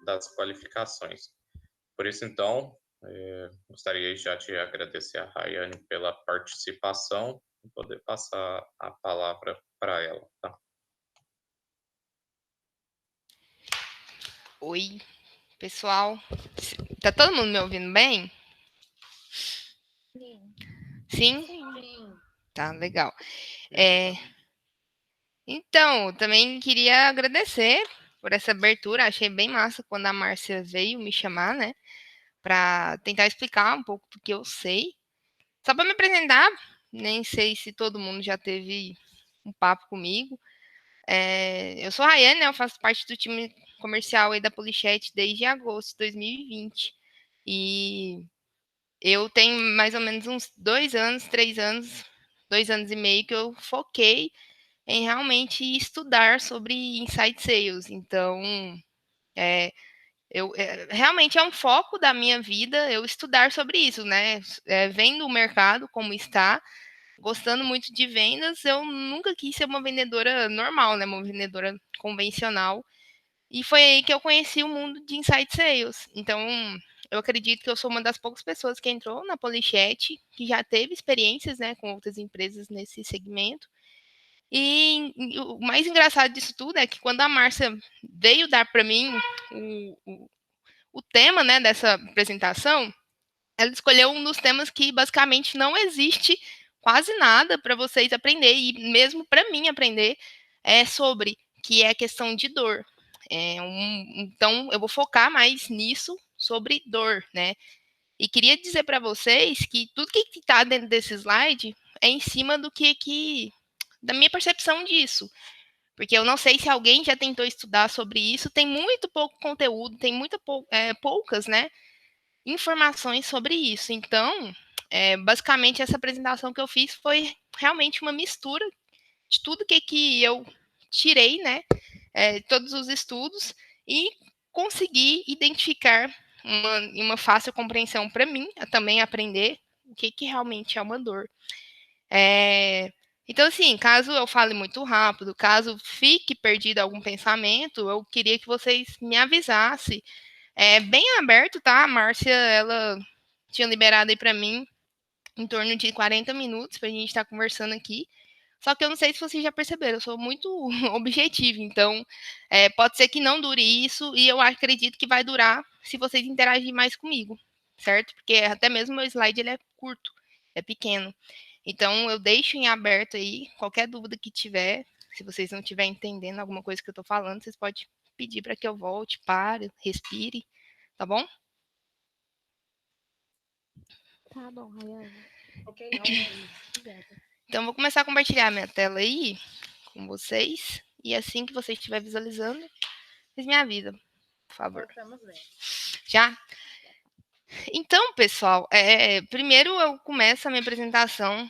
das qualificações. Por isso, então, gostaria já de agradecer a Rayane pela participação e poder passar a palavra para ela, tá? Oi, pessoal. Tá todo mundo me ouvindo bem? Sim. Sim? Sim. Tá, legal. Então, eu também queria agradecer por essa abertura. Achei bem massa quando a Márcia veio me chamar, né? Para tentar explicar um pouco do que eu sei. Só para me apresentar, nem sei se todo mundo já teve um papo comigo. Eu sou a Rayane, né? Eu faço parte do time comercial aí da Polichet desde agosto de 2020. E eu tenho mais ou menos uns 2 anos, 3 anos, 2 anos e meio que eu foquei em realmente estudar sobre inside sales. Então, é, realmente é um foco da minha vida eu estudar sobre isso, né? Vendo o mercado como está, gostando muito de vendas, eu nunca quis ser uma vendedora normal, né? Uma vendedora convencional. E foi aí que eu conheci o mundo de inside sales. Então, eu acredito que eu sou uma das poucas pessoas que entrou na Polichet, que já teve experiências, né, com outras empresas nesse segmento. E o mais engraçado disso tudo é que quando a Márcia veio dar para mim o tema, né, dessa apresentação, ela escolheu um dos temas que basicamente não existe quase nada para vocês aprender, e mesmo para mim aprender, sobre, que é a questão de dor. Então, eu vou focar mais nisso, sobre dor, né? E queria dizer para vocês que tudo que está dentro desse slide é em cima do que da minha percepção disso. Porque eu não sei se alguém já tentou estudar sobre isso. Tem muito pouco conteúdo, tem poucas, né, informações sobre isso. Então, basicamente, essa apresentação que eu fiz foi realmente uma mistura de tudo que eu tirei, né, todos os estudos, e consegui identificar uma fácil compreensão para mim, também aprender o que realmente é uma dor. Então, assim, caso eu fale muito rápido, caso fique perdido algum pensamento, eu queria que vocês me avisassem. É bem aberto, tá? A Márcia, ela tinha liberado aí para mim em torno de 40 minutos para a gente estar conversando aqui. Só que eu não sei se vocês já perceberam, eu sou muito objetiva, então pode ser que não dure isso, e eu acredito que vai durar se vocês interagirem mais comigo, certo? Porque até mesmo o meu slide ele é curto, é pequeno. Então eu deixo em aberto aí, qualquer dúvida que tiver, se vocês não estiverem entendendo alguma coisa que eu estou falando, vocês podem pedir para que eu volte, pare, respire, tá bom? Tá bom, Rayane. Ok, Obrigada. Então, vou começar a compartilhar minha tela aí com vocês. E assim que você estiver visualizando, vocês me avisam, por favor. estamos vendo. Já? Então, pessoal, primeiro eu começo a minha apresentação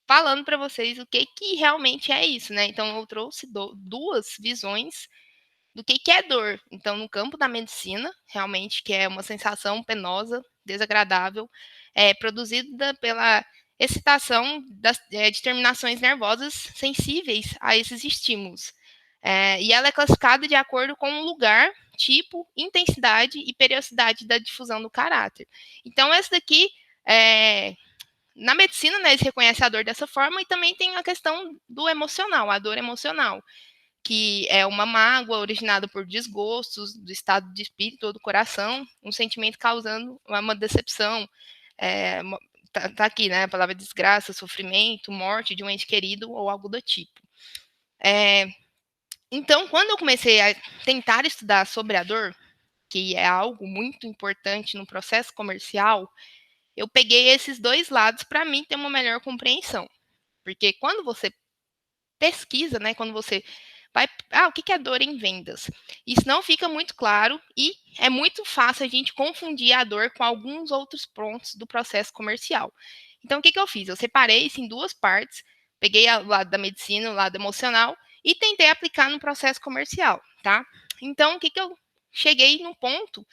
falando para vocês o que realmente é isso, né? Então, eu trouxe duas visões do que é dor. Então, no campo da medicina, realmente, que é uma sensação penosa, desagradável, produzida pela excitação de terminações nervosas sensíveis a esses estímulos. E ela é classificada de acordo com o lugar, tipo, intensidade e periodicidade da difusão do caráter. Então, essa daqui, na medicina, né, eles reconhecem a dor dessa forma, e também tem a questão do emocional, a dor emocional, que é uma mágoa originada por desgostos do estado de espírito ou do coração, um sentimento causando uma decepção. Tá aqui, né? A palavra desgraça, sofrimento, morte de um ente querido ou algo do tipo. Então, quando eu comecei a tentar estudar sobre a dor, que é algo muito importante no processo comercial, eu peguei esses dois lados para mim ter uma melhor compreensão. Porque quando você pesquisa, né, quando você vai, o que é dor em vendas? Isso não fica muito claro, e é muito fácil a gente confundir a dor com alguns outros pontos do processo comercial. Então, o que eu fiz? Eu separei isso em duas partes, peguei o lado da medicina, o lado emocional, e tentei aplicar no processo comercial, tá? Então, o que eu cheguei no ponto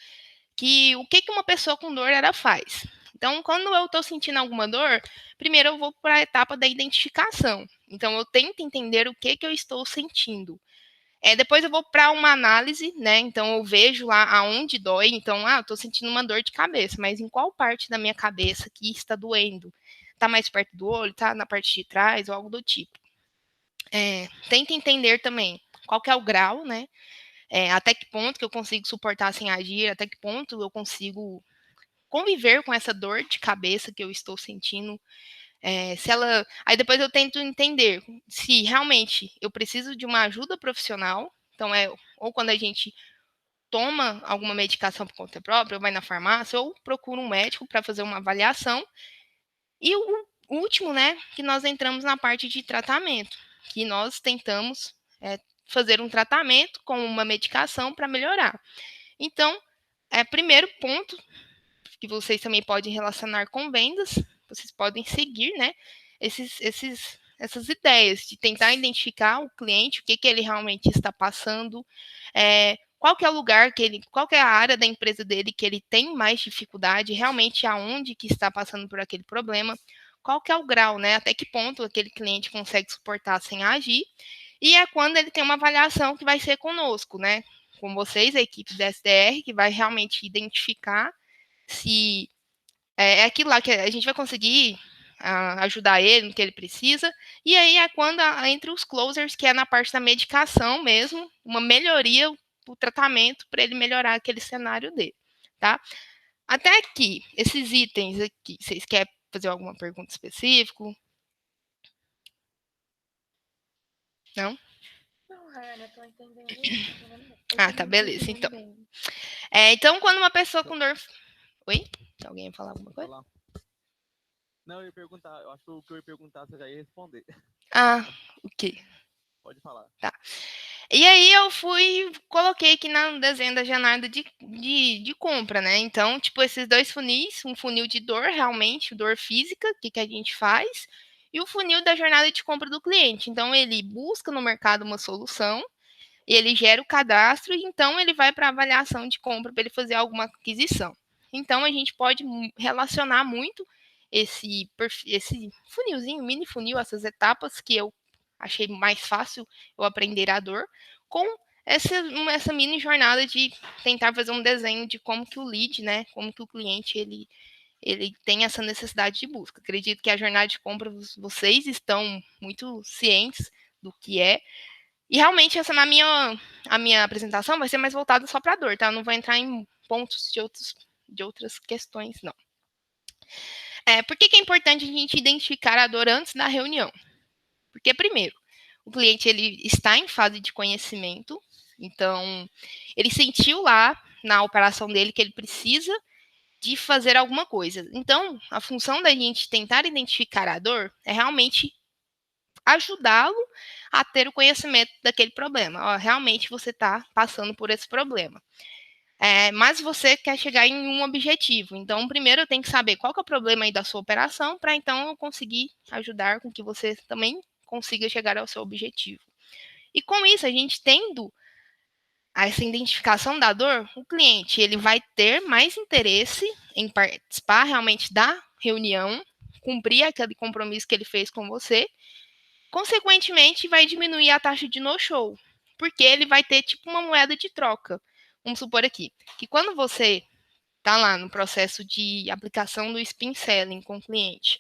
que o que uma pessoa com dor ela faz? Então, quando eu estou sentindo alguma dor, primeiro eu vou para a etapa da identificação. Então, eu tento entender o que eu estou sentindo. Depois eu vou para uma análise, né? Então eu vejo lá aonde dói. Então, eu tô sentindo uma dor de cabeça, mas em qual parte da minha cabeça que está doendo? Tá mais perto do olho? Tá na parte de trás ou algo do tipo? Tenta entender também qual que é o grau, né? Até que ponto que eu consigo suportar sem agir, até que ponto eu consigo conviver com essa dor de cabeça que eu estou sentindo. Se ela. Aí depois eu tento entender se realmente eu preciso de uma ajuda profissional. Então, ou quando a gente toma alguma medicação por conta própria, ou vai na farmácia, ou procura um médico para fazer uma avaliação. E o último, né, que nós entramos na parte de tratamento, que nós tentamos fazer um tratamento com uma medicação para melhorar. Então, primeiro ponto, que vocês também podem relacionar com vendas, vocês podem seguir, né, essas ideias de tentar identificar o cliente, o que ele realmente está passando, qual que é o lugar qual que é a área da empresa dele que ele tem mais dificuldade, realmente aonde que está passando por aquele problema, qual que é o grau, né, até que ponto aquele cliente consegue suportar sem agir, e é quando ele tem uma avaliação que vai ser conosco, né, com vocês, a equipe da SDR, que vai realmente identificar se é aquilo lá que a gente vai conseguir ajudar ele no que ele precisa. E aí é quando entre os closers, que é na parte da medicação mesmo, uma melhoria, o tratamento para ele melhorar aquele cenário dele, tá? Até aqui, esses itens aqui, vocês querem fazer alguma pergunta específica? Não? Não, Rayane, eu tô entendendo. Tá, beleza, então. Então, quando uma pessoa com dor... Oi? Alguém ia falar alguma coisa? Não, eu ia perguntar, eu acho que o que eu ia perguntar você já ia responder. O quê? Pode falar. Tá. E aí eu coloquei aqui no desenho da jornada de compra, né? Então, tipo, esses dois funis, um funil de dor, realmente, dor física, o que a gente faz, e o funil da jornada de compra do cliente. Então, ele busca no mercado uma solução, ele gera o cadastro, e então ele vai para a avaliação de compra para ele fazer alguma aquisição. Então, a gente pode relacionar muito esse funilzinho, mini funil, essas etapas que eu achei mais fácil eu aprender a dor, com essa mini jornada de tentar fazer um desenho de como que o lead, né, como que o cliente ele tem essa necessidade de busca. Acredito que a jornada de compra vocês estão muito cientes do que é. E realmente essa a minha apresentação vai ser mais voltada só para a dor, tá? Eu não vou entrar em pontos de outras questões, não. Por que é importante a gente identificar a dor antes da reunião? Porque, primeiro, o cliente ele está em fase de conhecimento, então ele sentiu lá na operação dele que ele precisa de fazer alguma coisa. Então, a função da gente tentar identificar a dor é realmente ajudá-lo a ter o conhecimento daquele problema. Realmente você está passando por esse problema. Mas você quer chegar em um objetivo. Então, primeiro eu tenho que saber qual que é o problema aí da sua operação, para então eu conseguir ajudar com que você também consiga chegar ao seu objetivo. E com isso, a gente tendo essa identificação da dor, o cliente ele vai ter mais interesse em participar realmente da reunião, cumprir aquele compromisso que ele fez com você, consequentemente vai diminuir a taxa de no-show, porque ele vai ter tipo uma moeda de troca. Vamos supor aqui, que quando você está lá no processo de aplicação do spin selling com o cliente,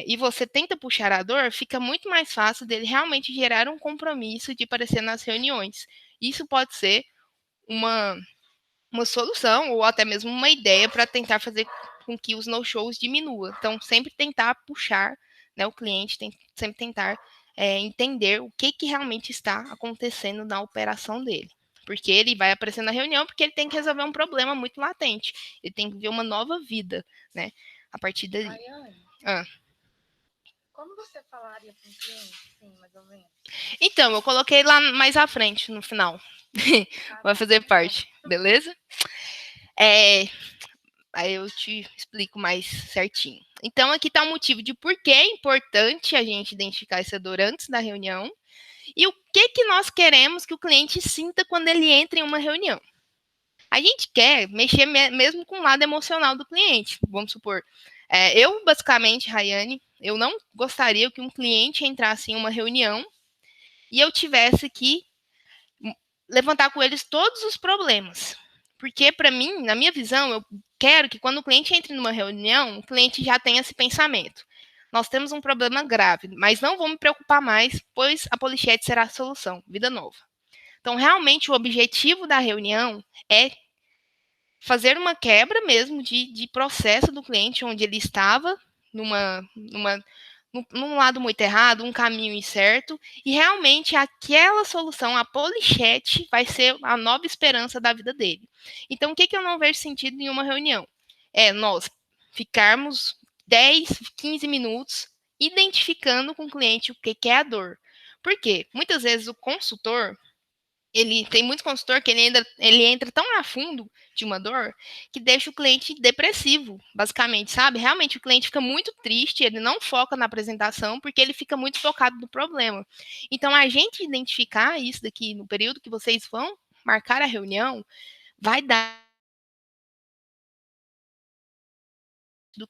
e você tenta puxar a dor, fica muito mais fácil dele realmente gerar um compromisso de aparecer nas reuniões. Isso pode ser uma solução ou até mesmo uma ideia para tentar fazer com que os no-shows diminuam. Então, sempre tentar puxar, né, o cliente, sempre tentar entender o que realmente está acontecendo na operação dele. Porque ele vai aparecer na reunião porque ele tem que resolver um problema muito latente. Ele tem que ver uma nova vida, né? A partir daí. Como você falaria para um cliente, sim, mais ou menos? Então, eu coloquei lá mais à frente, no final. Vai fazer parte, beleza? Aí eu te explico mais certinho. Então, aqui está o motivo de por que é importante a gente identificar essa dor antes da reunião e o que nós queremos que o cliente sinta quando ele entra em uma reunião. A gente quer mexer mesmo com o lado emocional do cliente. Vamos supor, eu, basicamente, Rayane, eu não gostaria que um cliente entrasse em uma reunião e eu tivesse que levantar com eles todos os problemas. Porque, para mim, na minha visão, eu quero que quando o cliente entre numa reunião, o cliente já tenha esse pensamento. Nós temos um problema grave, mas não vou me preocupar mais, pois a Polichat será a solução. Vida nova. Então, realmente, o objetivo da reunião é fazer uma quebra mesmo de processo do cliente, onde ele estava num lado muito errado, um caminho incerto, e realmente aquela solução, a Polichat, vai ser a nova esperança da vida dele. Então, o que eu não vejo sentido em uma reunião? É nós ficarmos 10, 15 minutos identificando com o cliente o que é a dor. Por quê? Muitas vezes o consultor, tem muito consultor que ele entra tão a fundo de uma dor que deixa o cliente depressivo, basicamente, sabe? Realmente o cliente fica muito triste, ele não foca na apresentação porque ele fica muito focado no problema. Então, a gente identificar isso daqui no período que vocês vão marcar a reunião, vai dar do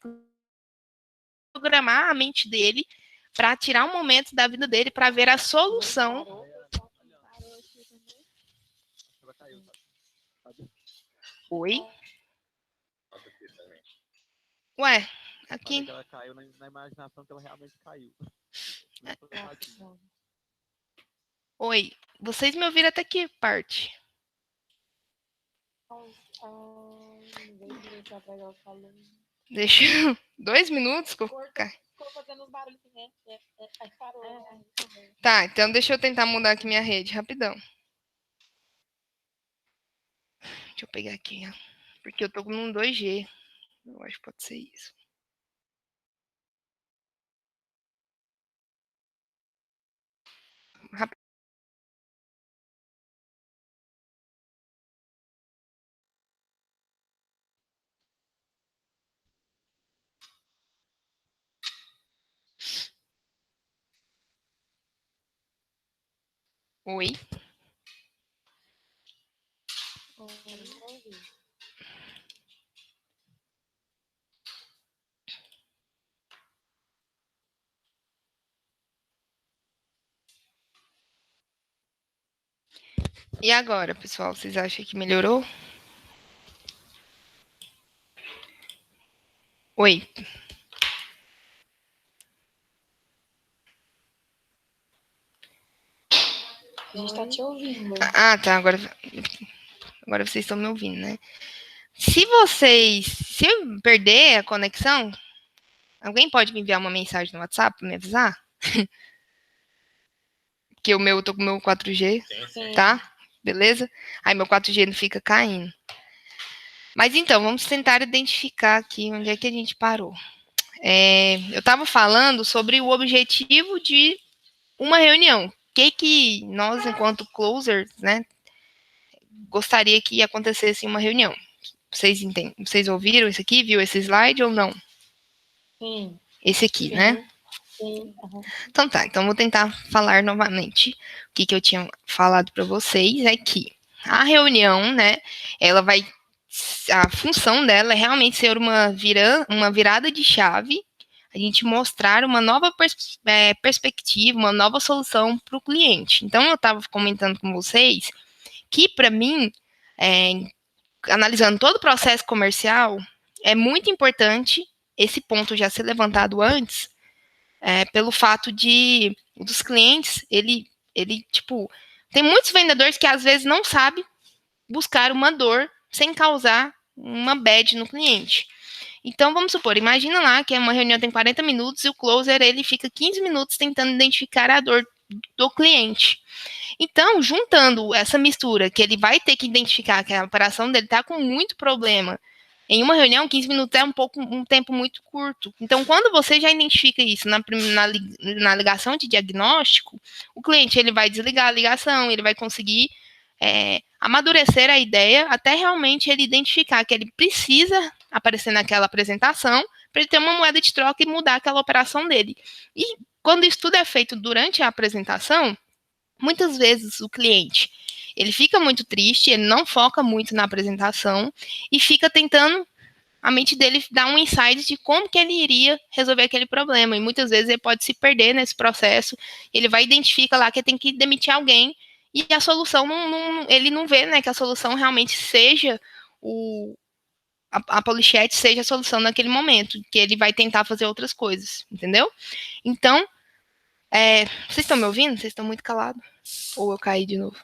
programar a mente dele para tirar um momento da vida dele para ver a solução. Oi? Ué, aqui. Ela caiu na imaginação que ela realmente caiu. Oi, vocês me ouviram até que parte? Deixa 2 minutos. Ficou fazendo uns barulhos assim, né? Aí parou. Tá, então deixa eu tentar mudar aqui minha rede, rapidão. Deixa eu pegar aqui, ó. Porque eu tô com um 2G. Eu acho que pode ser isso. Rápido. Oi. E agora, pessoal, vocês acham que melhorou? Oi. A gente tá te ouvindo. Ah, tá. Agora vocês estão me ouvindo, né? Se eu perder a conexão, alguém pode me enviar uma mensagem no WhatsApp para me avisar? Porque eu tô com o meu 4G, Sim. tá? Beleza? Aí meu 4G não fica caindo. Mas então, vamos tentar identificar aqui onde é que a gente parou. Eu estava falando sobre o objetivo de uma reunião. O que nós, enquanto closers, né, gostaria que acontecesse em uma reunião. Vocês entendem? Vocês ouviram isso aqui? Viu esse slide ou não? Sim. Esse aqui, né? Sim. Então tá, então vou tentar falar novamente. O que eu tinha falado para vocês é que a reunião, né, a função dela é realmente ser uma virada de chave, a gente mostrar uma nova perspectiva, uma nova solução para o cliente. Então, eu estava comentando com vocês que, para mim, analisando todo o processo comercial, é muito importante esse ponto já ser levantado antes, pelo fato dos clientes, tipo, tem muitos vendedores que às vezes não sabem buscar uma dor sem causar uma bad no cliente. Então, vamos supor, imagina lá que uma reunião tem 40 minutos e o closer, ele fica 15 minutos tentando identificar a dor do cliente. Então, juntando essa mistura, que ele vai ter que identificar que a operação dele está com muito problema, em uma reunião, 15 minutos é um tempo muito curto. Então, quando você já identifica isso na ligação de diagnóstico, o cliente ele vai desligar a ligação, ele vai conseguir amadurecer a ideia até realmente ele identificar que ele precisa aparecer naquela apresentação para ele ter uma moeda de troca e mudar aquela operação dele. E quando isso tudo é feito durante a apresentação, muitas vezes o cliente ele fica muito triste, ele não foca muito na apresentação e fica tentando a mente dele dar um insight de como que ele iria resolver aquele problema. E muitas vezes ele pode se perder nesse processo, ele vai identificar lá que tem que demitir alguém e a solução ele não vê, né, que a solução realmente seja a polychat seja a solução naquele momento, que ele vai tentar fazer outras coisas, entendeu? Então, vocês estão me ouvindo? Vocês estão muito calados? Ou eu caí de novo?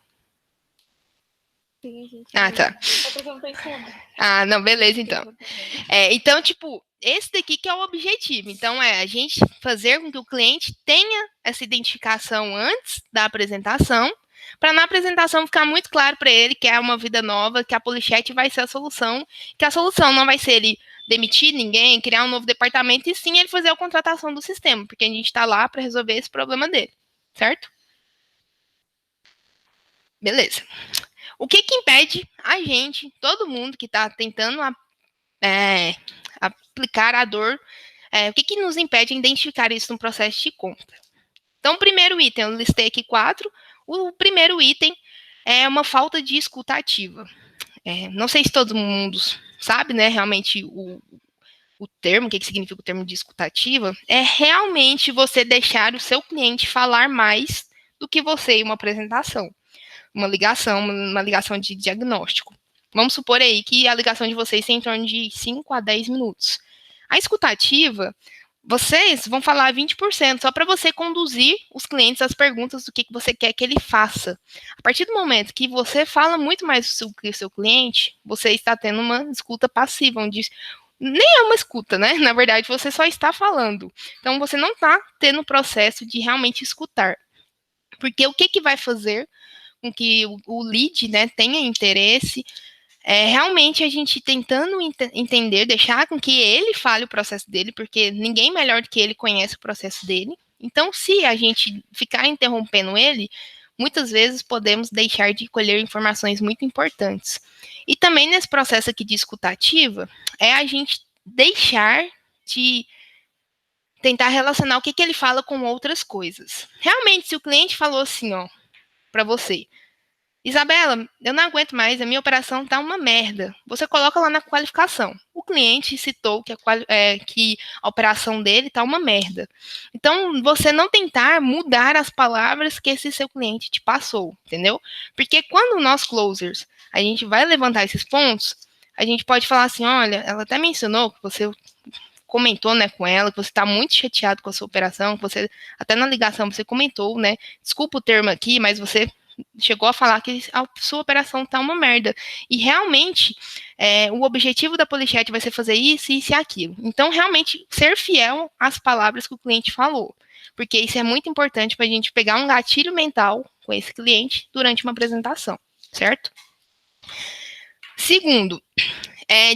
Sim, gente. Ah, tá. Tá prestando atenção. Ah, não, beleza, então. Então, tipo, esse daqui que é o objetivo. Então, a gente fazer com que o cliente tenha essa identificação antes da apresentação, para na apresentação ficar muito claro para ele que é uma vida nova, que a polychat vai ser a solução, que a solução não vai ser ele demitir ninguém, criar um novo departamento, e sim ele fazer a contratação do sistema, porque a gente está lá para resolver esse problema dele, certo? Beleza. O que impede a gente, todo mundo que está tentando aplicar a dor, o que nos impede de identificar isso no processo de compra? Então, o primeiro item, eu listei aqui 4. O primeiro item é uma falta de escuta ativa. Não sei se todo mundo sabe, né, realmente o termo, o que significa o termo de escuta ativa, é realmente você deixar o seu cliente falar mais do que você em uma apresentação. Uma ligação de diagnóstico. Vamos supor aí que a ligação de vocês tem em torno de 5 a 10 minutos. A escutativa, vocês vão falar 20%, só para você conduzir os clientes às perguntas do que você quer que ele faça. A partir do momento que você fala muito mais do que o seu cliente, você está tendo uma escuta passiva, onde nem é uma escuta, né? Na verdade, você só está falando. Então, você não está tendo o processo de realmente escutar. Porque o que vai fazer com que o lead, né, tenha interesse, realmente a gente tentando entender, deixar com que ele fale o processo dele, porque ninguém melhor do que ele conhece o processo dele. Então, se a gente ficar interrompendo ele, muitas vezes podemos deixar de colher informações muito importantes. E também nesse processo aqui de escutativa, é a gente deixar de tentar relacionar o que ele fala com outras coisas. Realmente, se o cliente falou assim, ó, para você: Isabela, eu não aguento mais, a minha operação tá uma merda. Você coloca lá na qualificação. O cliente citou que a operação dele tá uma merda. Então, você não tentar mudar as palavras que esse seu cliente te passou, entendeu? Porque quando nós closers, a gente vai levantar esses pontos, a gente pode falar assim, olha, ela até mencionou que você comentou, né, com ela, que você está muito chateado com a sua operação, que você, até na ligação, você comentou, né, desculpa o termo aqui, mas você chegou a falar que a sua operação tá uma merda. E realmente, o objetivo da polychat vai ser fazer isso, isso e aquilo. Então, realmente, ser fiel às palavras que o cliente falou. Porque isso é muito importante para a gente pegar um gatilho mental com esse cliente durante uma apresentação, certo? Segundo,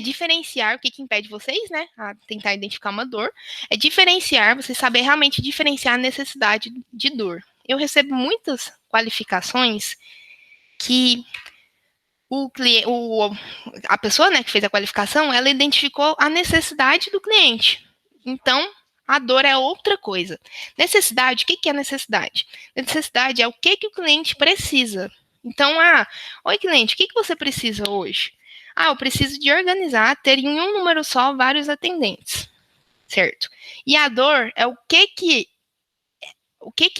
diferenciar, o que impede vocês, né, a tentar identificar uma dor, é diferenciar, você saber realmente diferenciar a necessidade de dor. Eu recebo muitas qualificações que a pessoa, né, que fez a qualificação, ela identificou a necessidade do cliente. Então, a dor é outra coisa. Necessidade, o que é necessidade? Necessidade é o que o cliente precisa. Então, oi cliente, o que você precisa hoje? Eu preciso de organizar, ter em um número só vários atendentes, certo? E a dor é o que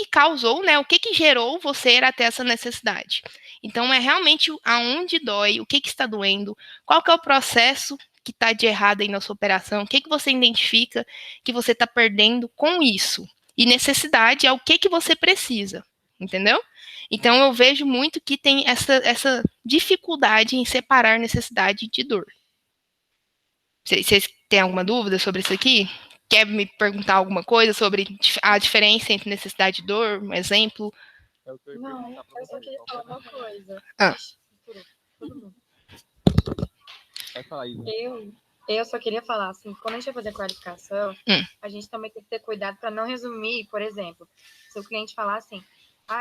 causou, né? O que gerou você a ter essa necessidade. Então, é realmente aonde dói, o que está doendo, qual que é o processo que está de errado aí na sua operação, o que você identifica que você está perdendo com isso. E necessidade é o que você precisa, entendeu? Então, eu vejo muito que tem essa dificuldade em separar necessidade de dor. Vocês têm alguma dúvida sobre isso aqui? Quer me perguntar alguma coisa sobre a diferença entre necessidade e dor? Um exemplo? Não, eu só queria falar uma coisa. Todo mundo. Vai falar, Isa. Eu só queria falar, assim, quando a gente vai fazer a qualificação, a gente também tem que ter cuidado para não resumir, por exemplo, se o cliente falar assim,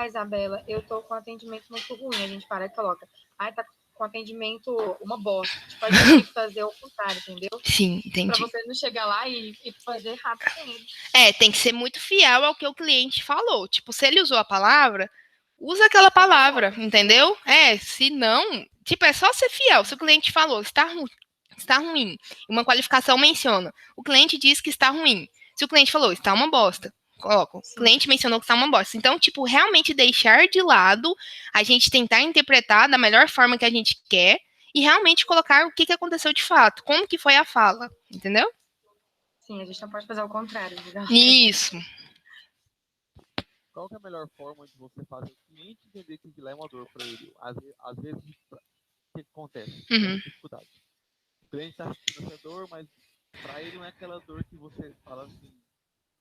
Isabela, eu tô com atendimento muito ruim, a gente para e coloca, tá com atendimento uma bosta. Tipo, a gente tem que fazer o contrário, entendeu? Sim, entendi. Pra você não chegar lá e fazer rápido com ele. Tem que ser muito fiel ao que o cliente falou. Tipo, se ele usou a palavra, usa aquela palavra, entendeu? Se não, tipo, é só ser fiel. Se o cliente falou, está ruim, uma qualificação menciona, o cliente diz que está ruim. Se o cliente falou, está uma bosta, Coloco, o cliente mencionou que está uma bosta. Então, tipo, realmente deixar de lado, a gente tentar interpretar da melhor forma que a gente quer e realmente colocar o que aconteceu de fato, como que foi a fala, entendeu? Sim, a gente não pode fazer o contrário. Isso. Qual que é a melhor forma de você fazer o cliente entender que aquilo é uma dor para ele? Às vezes, o que acontece? Tem dificuldade. O cliente está sentindo essa dor, mas para ele não é aquela dor que você fala assim,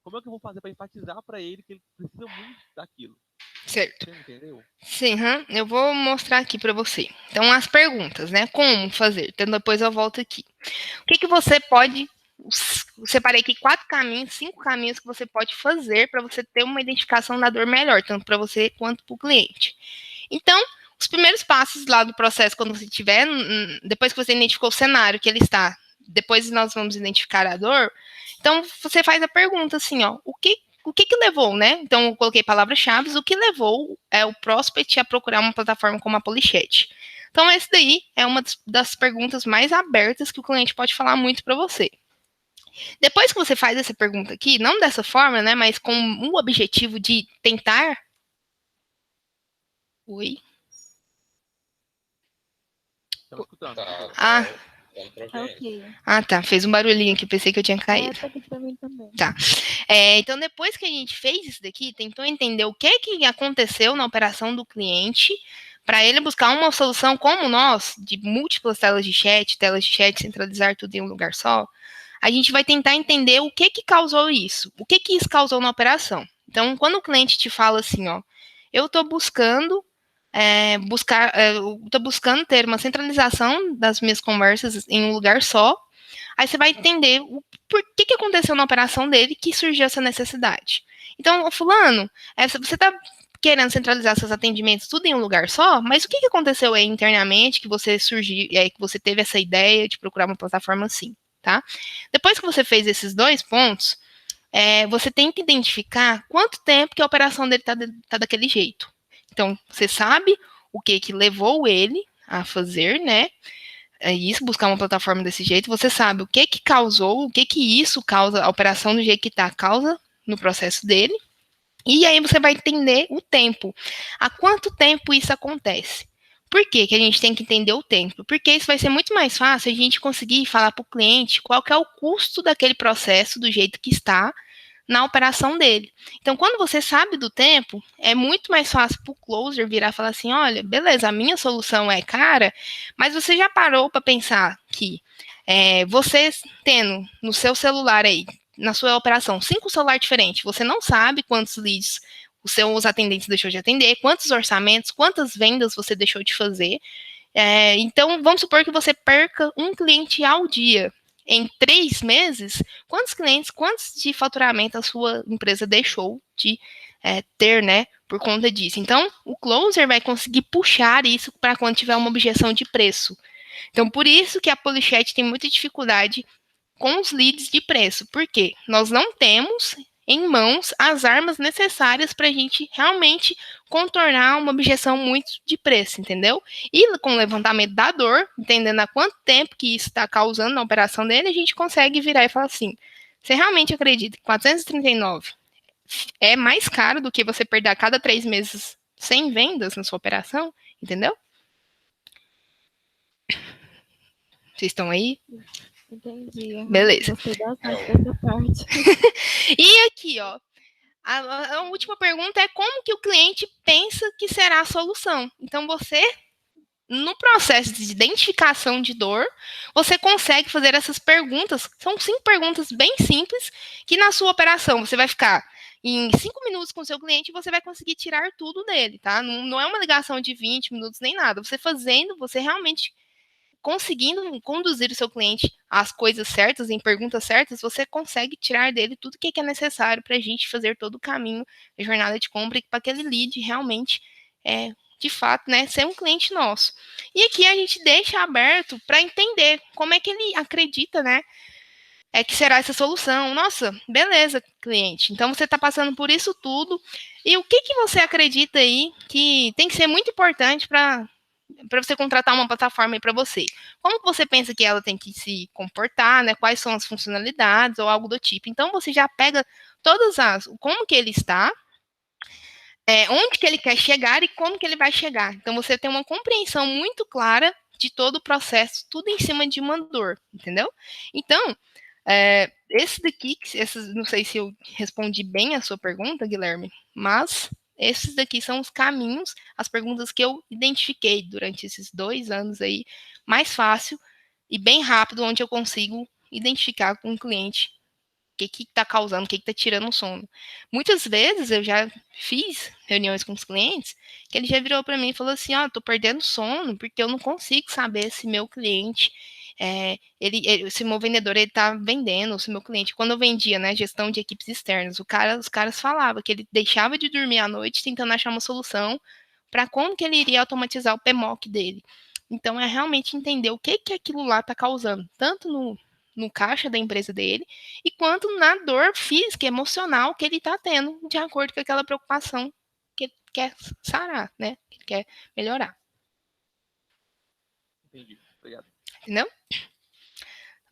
como é que eu vou fazer para enfatizar para ele que ele precisa muito daquilo? Certo. Você entendeu? Sim, eu vou mostrar aqui para você. Então, as perguntas, né? Como fazer? Então, depois eu volto aqui. O que você pode... Separei aqui 5 caminhos que você pode fazer para você ter uma identificação da dor melhor, tanto para você quanto para o cliente. Então, os primeiros passos lá do processo, quando você tiver, depois que você identificou o cenário que ele está, depois nós vamos identificar a dor, então você faz a pergunta assim, ó, o que levou, né? Então, eu coloquei palavras-chave, o que levou o prospect a procurar uma plataforma como a Polychat. Então, esse daí é uma das perguntas mais abertas que o cliente pode falar muito para você. Depois que você faz essa pergunta aqui, não dessa forma, né, mas com o objetivo de tentar... Oi? Estamos escutando. Tá. Fez um barulhinho aqui, pensei que eu tinha caído. Tá aqui pra mim também. Tá. Então, depois que a gente fez isso daqui, tentou entender o que aconteceu na operação do cliente, para ele buscar uma solução como nós, de múltiplas telas de chat, centralizar tudo em um lugar só, a gente vai tentar entender o que causou isso, o que isso causou na operação. Então, quando o cliente te fala assim, ó, eu estou buscando ter uma centralização das minhas conversas em um lugar só, aí você vai entender por que aconteceu na operação dele que surgiu essa necessidade. Então, fulano, você está querendo centralizar seus atendimentos tudo em um lugar só, mas o que aconteceu aí internamente que você que você teve essa ideia de procurar uma plataforma assim, tá? Depois que você fez esses 2 pontos, você tem que identificar quanto tempo que a operação dele tá daquele jeito. Então, você sabe o que levou ele a fazer, né? Isso, buscar uma plataforma desse jeito. Você sabe o que causou, o que isso causa, a operação do jeito que tá, causa no processo dele. E aí você vai entender o tempo. Há quanto tempo isso acontece? Por que a gente tem que entender o tempo? Porque isso vai ser muito mais fácil a gente conseguir falar para o cliente qual que é o custo daquele processo do jeito que está na operação dele. Então, quando você sabe do tempo, é muito mais fácil para o closer virar e falar assim, olha, beleza, a minha solução é cara, mas você já parou para pensar que você tendo no seu celular aí, na sua operação, 5 celulares diferentes, você não sabe quantos leads os seus atendentes deixou de atender, quantos orçamentos, quantas vendas você deixou de fazer. Então, vamos supor que você perca um cliente ao dia. Em 3 meses, quantos de faturamento a sua empresa deixou de ter, né, por conta disso? Então, o closer vai conseguir puxar isso para quando tiver uma objeção de preço. Então, por isso que a Polychat tem muita dificuldade com os leads de preço. Por quê? Nós não temos em mãos as armas necessárias para a gente realmente contornar uma objeção muito de preço, entendeu? E com o levantamento da dor, entendendo há quanto tempo que isso está causando na operação dele, a gente consegue virar e falar assim, você realmente acredita que 439 é mais caro do que você perder a cada 3 meses 100 vendas na sua operação? Entendeu? Vocês estão aí? Entendi. Beleza. Gostei bastante dessa parte. E aqui, ó, a última pergunta é como que o cliente pensa que será a solução. Então, você, no processo de identificação de dor, você consegue fazer essas perguntas. São 5 perguntas bem simples que na sua operação você vai ficar em 5 minutos com o seu cliente e você vai conseguir tirar tudo dele, tá? Não é uma ligação de 20 minutos nem nada. Você fazendo, você realmente conseguindo conduzir o seu cliente às coisas certas, em perguntas certas, você consegue tirar dele tudo que é necessário para a gente fazer todo o caminho da jornada de compra e para aquele lead realmente, de fato, né, ser um cliente nosso. E aqui a gente deixa aberto para entender como é que ele acredita, né, que será essa solução. Nossa, beleza, cliente. Então você está passando por isso tudo. E o que você acredita aí que tem que ser muito importante para para você contratar uma plataforma aí para você. Como que você pensa que ela tem que se comportar, né? Quais são as funcionalidades ou algo do tipo. Então, você já pega todas as... Como que ele está, onde que ele quer chegar e como que ele vai chegar. Então, você tem uma compreensão muito clara de todo o processo, tudo em cima de uma dor, entendeu? Então, esse daqui, não sei se eu respondi bem a sua pergunta, Guilherme, mas esses daqui são os caminhos, as perguntas que eu identifiquei durante esses 2 anos aí, mais fácil e bem rápido, onde eu consigo identificar com o cliente o que está causando, o que está tirando o sono. Muitas vezes eu já fiz reuniões com os clientes que ele já virou para mim e falou assim, tô perdendo sono porque eu não consigo saber se meu cliente, se meu vendedor está vendendo, se meu cliente, quando eu vendia, né, gestão de equipes externas, os caras falavam que ele deixava de dormir à noite tentando achar uma solução para como que ele iria automatizar o PMOC dele. Então, é realmente entender o que aquilo lá está causando, tanto no caixa da empresa dele, e quanto na dor física, emocional que ele está tendo, de acordo com aquela preocupação que ele quer sarar, né? Que ele quer melhorar. Entendi. Obrigado. Entendeu?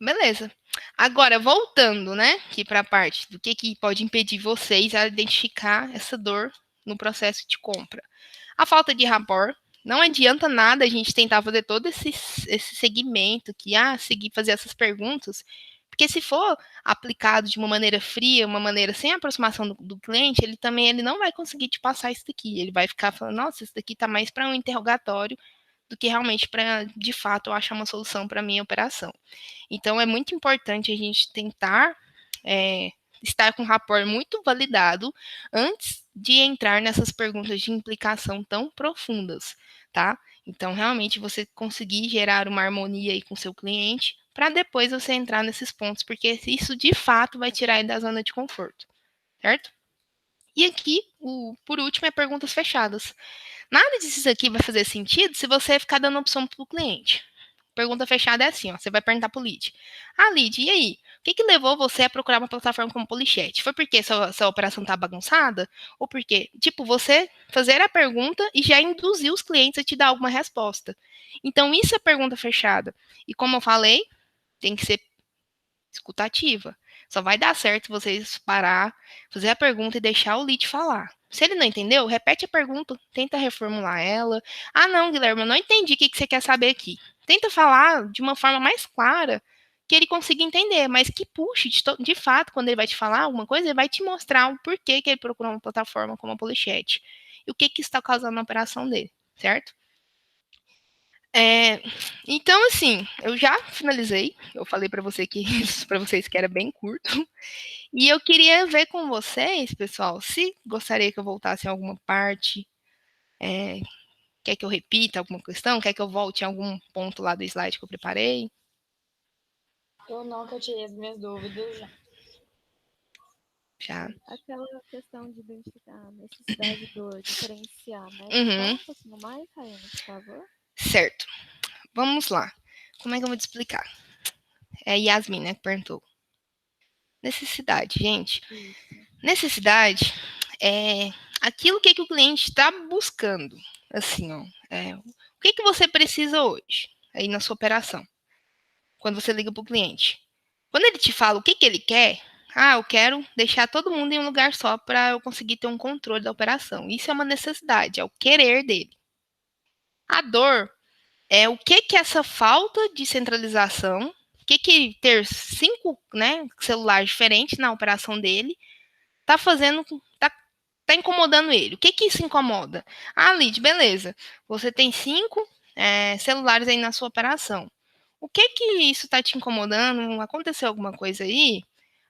Beleza. Agora, voltando, né, aqui para a parte do que pode impedir vocês a identificar essa dor no processo de compra. A falta de rapport. Não adianta nada a gente tentar fazer todo esse segmento que, seguir fazer essas perguntas, porque se for aplicado de uma maneira fria, uma maneira sem aproximação do cliente, ele não vai conseguir te passar isso daqui. Ele vai ficar falando, nossa, isso daqui está mais para um interrogatório do que realmente para, de fato, eu achar uma solução para a minha operação. Então, é muito importante a gente tentar estar com o rapport muito validado antes de entrar nessas perguntas de implicação tão profundas, tá? Então, realmente, você conseguir gerar uma harmonia aí com o seu cliente para depois você entrar nesses pontos, porque isso, de fato, vai tirar ele da zona de conforto, certo? E aqui, por último, é perguntas fechadas. Nada disso aqui vai fazer sentido se você ficar dando opção para o cliente. Pergunta fechada é assim, você vai perguntar pro lead. Lead, e aí? O que levou você a procurar uma plataforma como Polichat? Foi porque sua operação tá bagunçada? Ou porque, você fazer a pergunta e já induzir os clientes a te dar alguma resposta. Então, isso é pergunta fechada. E como eu falei, tem que ser escutativa. Só vai dar certo vocês parar, fazer a pergunta e deixar o lead falar. Se ele não entendeu, repete a pergunta, tenta reformular ela. Não, Guilherme, eu não entendi o que você quer saber aqui. Tenta falar de uma forma mais clara, que ele consiga entender, mas que puxe, de fato, quando ele vai te falar alguma coisa, ele vai te mostrar o porquê que ele procurou uma plataforma como a Polichat. E o que está causando na operação dele, certo? Então, assim, eu já finalizei. Eu falei para vocês que era bem curto. E eu queria ver com vocês, pessoal, se gostaria que eu voltasse em alguma parte. Quer que eu repita alguma questão? Quer que eu volte em algum ponto lá do slide que eu preparei? Eu não, que eu tirei as minhas dúvidas já. Já. Aquela questão de identificar a necessidade de dor, diferenciar, né? Uhum. Fala um pouquinho mais, Rayane, por favor. Certo. Vamos lá. Como é que eu vou te explicar? É Yasmin, né, que perguntou. Necessidade, gente. Isso. Necessidade é aquilo que o cliente está buscando. Assim, o que você precisa hoje aí na sua operação? Quando você liga para o cliente. Quando ele te fala o que ele quer, eu quero deixar todo mundo em um lugar só para eu conseguir ter um controle da operação. Isso é uma necessidade, é o querer dele. A dor é o que essa falta de centralização, o que ter 5, né, celulares diferentes na operação dele tá fazendo, tá incomodando ele. O que isso incomoda? Lead, beleza. Você tem 5 celulares aí na sua operação. O que isso tá te incomodando? Aconteceu alguma coisa aí?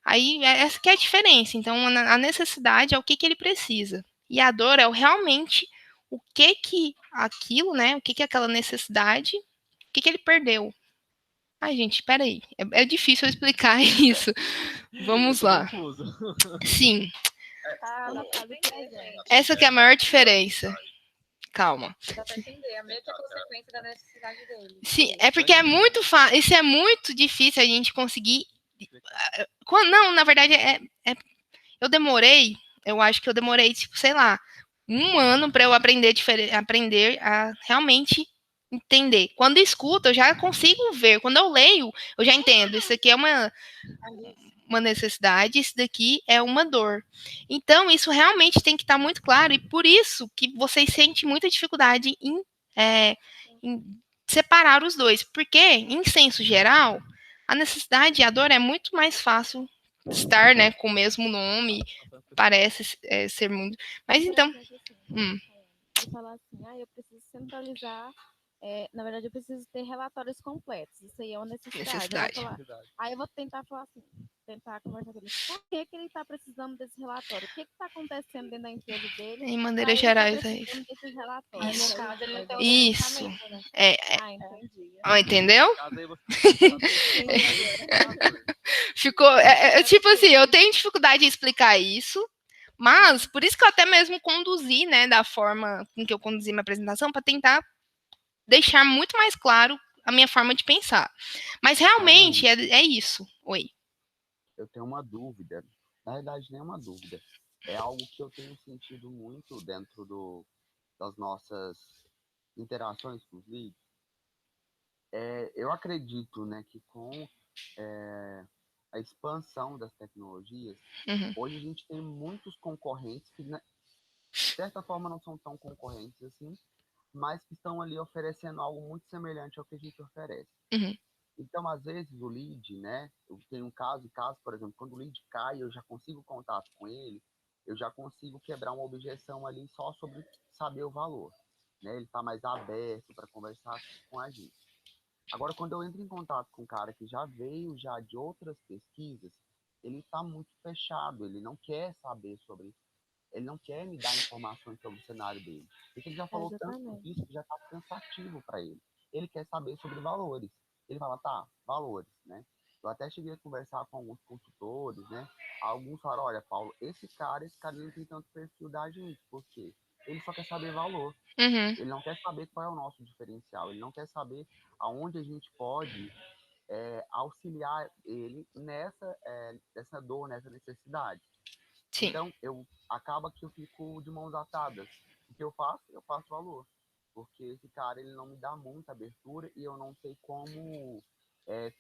Aí, essa que é a diferença. Então, a necessidade é o que ele precisa. E a dor é realmente o que aquilo, né? O que aquela necessidade, o que ele perdeu. Gente, espera aí. É difícil eu explicar isso. Vamos lá. Confuso. Sim. Presente. Essa que é a maior diferença. Calma. Dá pra entender, a mesma consequência da necessidade dele. Sim, é porque é muito fácil. Isso é muito difícil a gente conseguir. Não, na verdade, eu acho que eu demorei, tipo, sei lá, 1 ano para eu aprender a realmente entender. Quando escuto, eu já consigo ver. Quando eu leio, eu já entendo. Isso aqui é uma necessidade, isso daqui é uma dor. Então, isso realmente tem que estar muito claro, e por isso que vocês sentem muita dificuldade em separar os dois. Porque, em senso geral, a necessidade e a dor é muito mais fácil estar, né, com o mesmo nome, parece ser muito. Mas então. Eu falar assim, eu preciso centralizar. Na verdade, eu preciso ter relatórios completos. Isso aí é uma necessidade. Aí eu vou tentar falar assim, tentar conversar com ele. Por que ele está precisando desse relatório? O que está acontecendo dentro da empresa dele? Em maneira geral, é isso. Desses relatórios. Mas no caso, ele não tem isso. Né? Entendi. Entendeu? Ficou. Tipo assim, eu tenho dificuldade em explicar isso. Mas, por isso que eu até mesmo conduzi, né, da forma com que eu conduzi minha apresentação, para tentar deixar muito mais claro a minha forma de pensar. Mas realmente é isso. Oi. Eu tenho uma dúvida. Na verdade, nem uma dúvida. É algo que eu tenho sentido muito dentro das nossas interações com os leads. Eu acredito, né, que com a expansão das tecnologias, hoje a gente tem muitos concorrentes que, né, de certa forma, não são tão concorrentes assim, mas que estão ali oferecendo algo muito semelhante ao que a gente oferece. Então, às vezes, o lead, né, eu tenho um caso, por exemplo, quando o lead cai, eu já consigo contato com ele, eu já consigo quebrar uma objeção ali só sobre saber o valor, né? Ele está mais aberto para conversar com a gente. Agora, quando eu entro em contato com um cara que já veio já de outras pesquisas, ele está muito fechado, ele não quer saber sobre, ele não quer me dar informações sobre o cenário dele. Porque ele já falou tanto disso que já está cansativo para ele. Ele quer saber sobre valores. Ele fala, tá, valores, né? Eu até cheguei a conversar com alguns consultores, né? Alguns falaram, olha, Paulo, esse cara não tem tanto perfil da gente, porque ele só quer saber valor. Ele não quer saber qual é o nosso diferencial, ele não quer saber aonde a gente pode auxiliar ele nessa dor, nessa necessidade. Sim. Então, acaba que eu fico de mãos atadas. O que eu faço valor. Porque esse cara, ele não me dá muita abertura e eu não sei como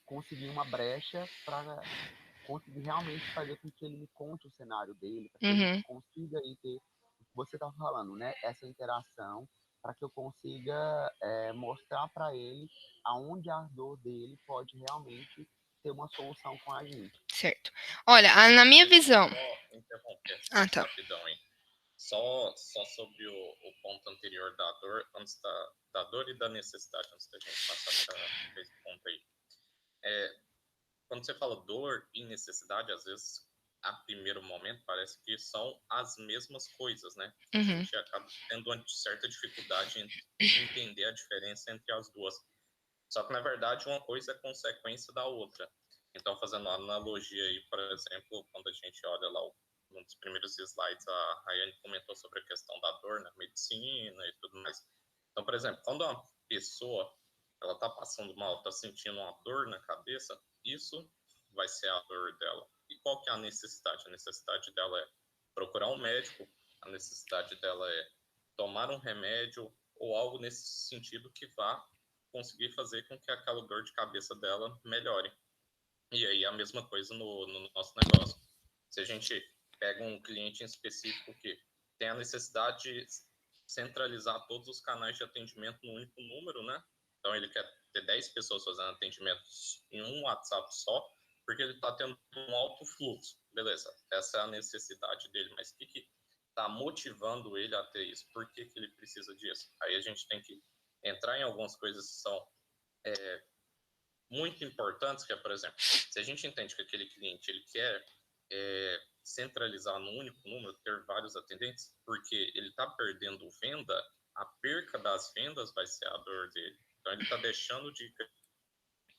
conseguir uma brecha para conseguir realmente fazer com que ele me conte o cenário dele, para que ele consiga aí ter o que você está falando, né? Essa interação, para que eu consiga mostrar para ele aonde a dor dele pode realmente ter uma solução com a gente. Certo. Olha, na minha visão... Só interromper, tá. rapidão, hein? Só sobre o ponto anterior da dor, antes da dor e da necessidade, antes da gente passar para esse ponto aí. Quando você fala dor e necessidade, às vezes, a primeiro momento, parece que são as mesmas coisas, né? A gente acaba tendo uma certa dificuldade em entender a diferença entre as duas. Só que, na verdade, uma coisa é consequência da outra. Então, fazendo uma analogia aí, por exemplo, quando a gente olha lá um dos primeiros slides, a Rayane comentou sobre a questão da dor na medicina e tudo mais. Então, por exemplo, quando uma pessoa ela está passando mal, está sentindo uma dor na cabeça, isso vai ser a dor dela. E qual que é a necessidade? A necessidade dela é procurar um médico, a necessidade dela é tomar um remédio ou algo nesse sentido que vá conseguir fazer com que aquela dor de cabeça dela melhore. E aí a mesma coisa no nosso negócio. Se a gente pega um cliente em específico que tem a necessidade de centralizar todos os canais de atendimento no único número, né? Então ele quer ter 10 pessoas fazendo atendimento em um WhatsApp só, porque ele está tendo um alto fluxo. Beleza, essa é a necessidade dele, mas o que está motivando ele a ter isso? Por que ele precisa disso? Aí a gente tem que entrar em algumas coisas que são muito importantes, que é, por exemplo, se a gente entende que aquele cliente ele quer centralizar no único número, ter vários atendentes, porque ele está perdendo venda, a perca das vendas vai ser a dor dele. Então, ele está deixando de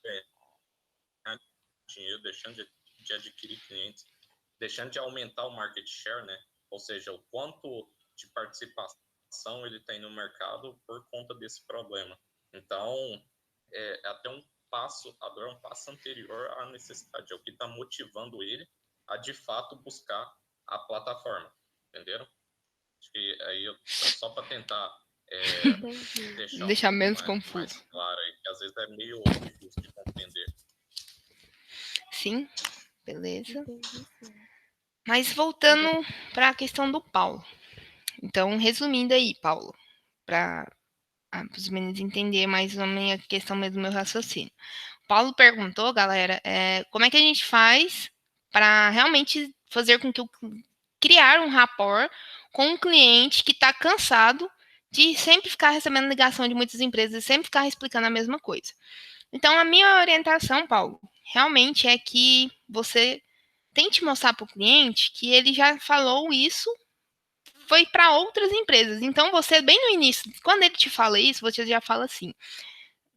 ganhar dinheiro, deixando de adquirir clientes, deixando de aumentar o market share, né? Ou seja, o quanto de participação ele tem no mercado por conta desse problema. Então, é até a dor é um passo anterior à necessidade, é o que está motivando ele a, de fato, buscar a plataforma, entenderam? Acho que aí, só para tentar deixar menos confuso. Mais claro, que às vezes é meio difícil de compreender. Sim, beleza. Mas voltando para a questão do Paulo. Então, resumindo aí, Paulo, para os meninos entenderem mais ou menos a questão mesmo do meu raciocínio. Paulo perguntou, galera, como é que a gente faz para realmente fazer com que criar um rapport com um cliente que está cansado de sempre ficar recebendo ligação de muitas empresas e sempre ficar explicando a mesma coisa. Então, a minha orientação, Paulo, realmente é que você tente mostrar para o cliente que ele já falou isso, foi para outras empresas. Então, você, bem no início, quando ele te fala isso, você já fala assim: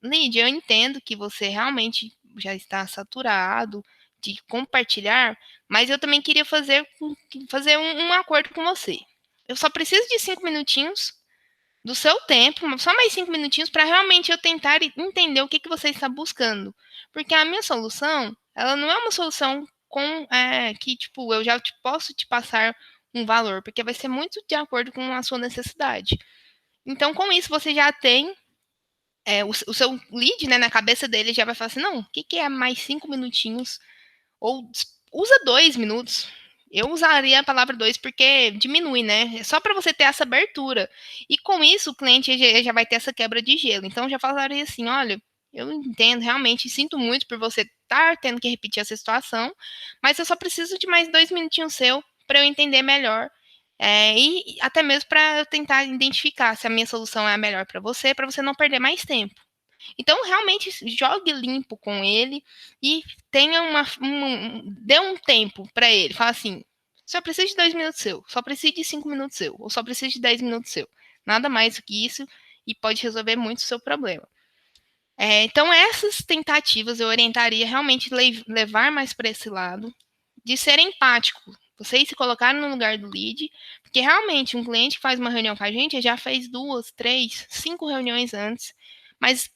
Lídia, eu entendo que você realmente já está saturado de compartilhar, mas eu também queria fazer um acordo com você. Eu só preciso de 5 minutinhos do seu tempo, só mais 5 minutinhos, para realmente eu tentar entender o que você está buscando. Porque a minha solução, ela não é uma solução que, tipo, eu já posso te passar um valor, porque vai ser muito de acordo com a sua necessidade. Então, com isso, você já tem o seu lead, né, na cabeça dele, já vai falar assim, não, o que é mais 5 minutinhos? Ou usa 2 minutos. Eu usaria a palavra 2 porque diminui, né? É só para você ter essa abertura. E com isso, o cliente já vai ter essa quebra de gelo. Então, eu já falaria assim, olha, eu entendo, realmente, sinto muito por você estar tendo que repetir essa situação, mas eu só preciso de mais 2 minutinhos seu para eu entender melhor. E até mesmo para eu tentar identificar se a minha solução é a melhor para você não perder mais tempo. Então, realmente, jogue limpo com ele e tenha dê um tempo para ele. Fala assim, só preciso de 2 minutos seu, só preciso de 5 minutos seu, ou só preciso de 10 minutos seu. Nada mais do que isso e pode resolver muito o seu problema. Então, essas tentativas eu orientaria realmente levar mais para esse lado, de ser empático. Vocês se colocaram no lugar do lead, porque realmente um cliente que faz uma reunião com a gente já fez 2, 3, 5 reuniões antes, mas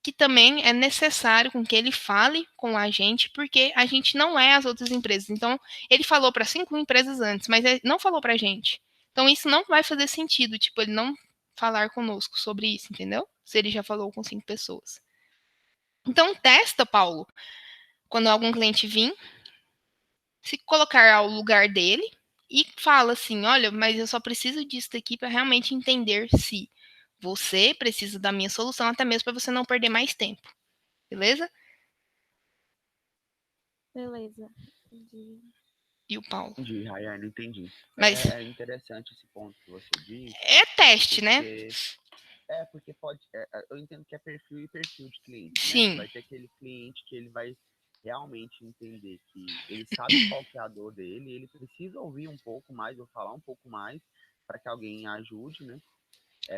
que também é necessário com que ele fale com a gente, porque a gente não é as outras empresas. Então, ele falou para 5 empresas antes, mas ele não falou para a gente. Então, isso não vai fazer sentido, tipo, ele não falar conosco sobre isso, entendeu? Se ele já falou com 5 pessoas. Então, testa, Paulo, quando algum cliente vir, se colocar ao lugar dele e fala assim, olha, mas eu só preciso disso daqui para realmente entender se você precisa da minha solução, até mesmo para você não perder mais tempo. Beleza? Beleza. Entendi. E o Paulo? Entendi, Rayane, entendi. Mas é interessante esse ponto que você disse. É teste, né? Porque pode. Eu entendo que é perfil e perfil de cliente, Sim. né? Vai ter aquele cliente que ele vai realmente entender que ele sabe qual que é a dor dele, ele precisa ouvir um pouco mais, ou falar um pouco mais, para que alguém ajude, né?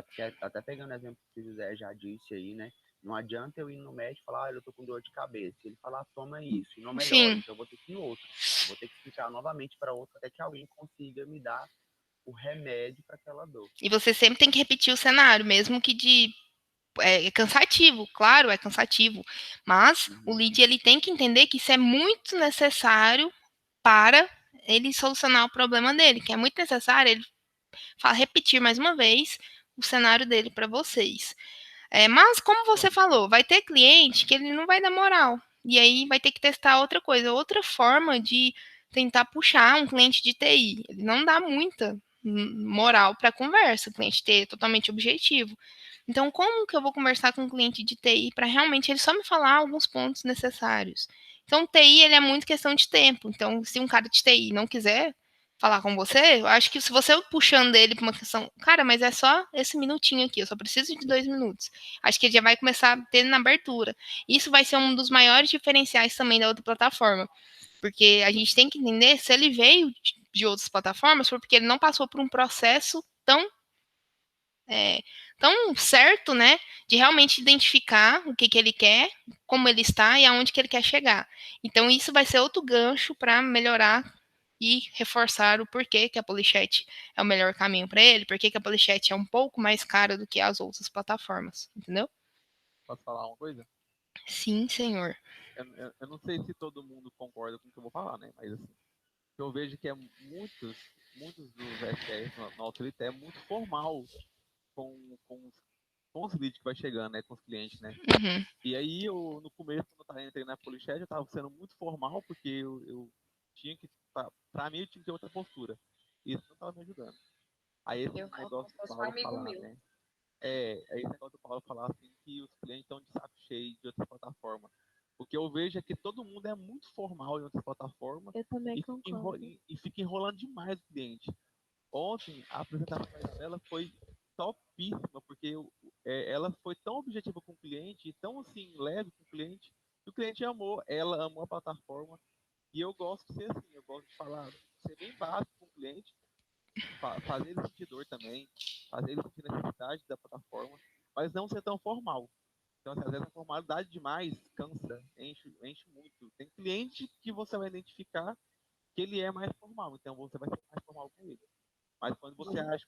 Porque até pegando o exemplo que o José já disse aí, né? Não adianta eu ir no médico e falar, eu tô com dor de cabeça. Ele falar, toma isso, e não melhora. Então eu vou ter que ir outro. Eu vou ter que explicar novamente para outro, até que alguém consiga me dar o remédio para aquela dor. E você sempre tem que repetir o cenário, mesmo que é cansativo, claro, é cansativo. Mas o lead ele tem que entender que isso é muito necessário para ele solucionar o problema dele, que é muito necessário ele repetir mais uma vez o cenário dele para vocês. Mas, como você falou, vai ter cliente que ele não vai dar moral. E aí vai ter que testar outra coisa, outra forma de tentar puxar um cliente de TI. Ele não dá muita moral para a conversa, o cliente TI é totalmente objetivo. Então, como que eu vou conversar com um cliente de TI para realmente ele só me falar alguns pontos necessários? Então, TI ele é muito questão de tempo. Então, se um cara de TI não quiser falar com você, eu acho que se você puxando ele para uma questão, cara, mas é só esse minutinho aqui, eu só preciso de 2 minutos. Acho que ele já vai começar a ter na abertura. Isso vai ser um dos maiores diferenciais também da outra plataforma. Porque a gente tem que entender se ele veio de outras plataformas, foi porque ele não passou por um processo tão certo, né, de realmente identificar o que ele quer, como ele está e aonde que ele quer chegar. Então, isso vai ser outro gancho para melhorar e reforçar o porquê que a Polichat é o melhor caminho para ele, porque que a Polichat é um pouco mais cara do que as outras plataformas, entendeu? Posso falar uma coisa? Sim, senhor. Eu não sei se todo mundo concorda com o que eu vou falar, né? Mas assim, eu vejo que muitos dos SPRs na Autorité é muito formal. com os leads que vai chegando, né, com os clientes, né? Uhum. E aí, no começo, quando eu entrei na Polichat, eu tava sendo muito formal, porque eu tinha que, pra mim, eu tinha que ter outra postura. E isso não tava me ajudando. Aí esse negócio do Paulo falar, né? Esse negócio do Paulo falar assim que os clientes estão de saco cheio de outras plataformas. O que eu vejo é que todo mundo é muito formal em outras plataformas. Eu também e concordo. fica enrolando demais o cliente. Ontem, a apresentação da Isabela foi topíssima, porque ela foi tão objetiva com o cliente, e tão assim, leve com o cliente amou, ela amou a plataforma, e eu gosto de ser assim, eu gosto de falar, ser bem básico com o cliente, fazer ele sentir dor também, fazer ele sentir necessidade da plataforma, mas não ser tão formal. Então, assim, às vezes a formalidade demais cansa, enche muito. Tem cliente que você vai identificar que ele é mais formal, então você vai ser mais formal com ele. Mas quando você age,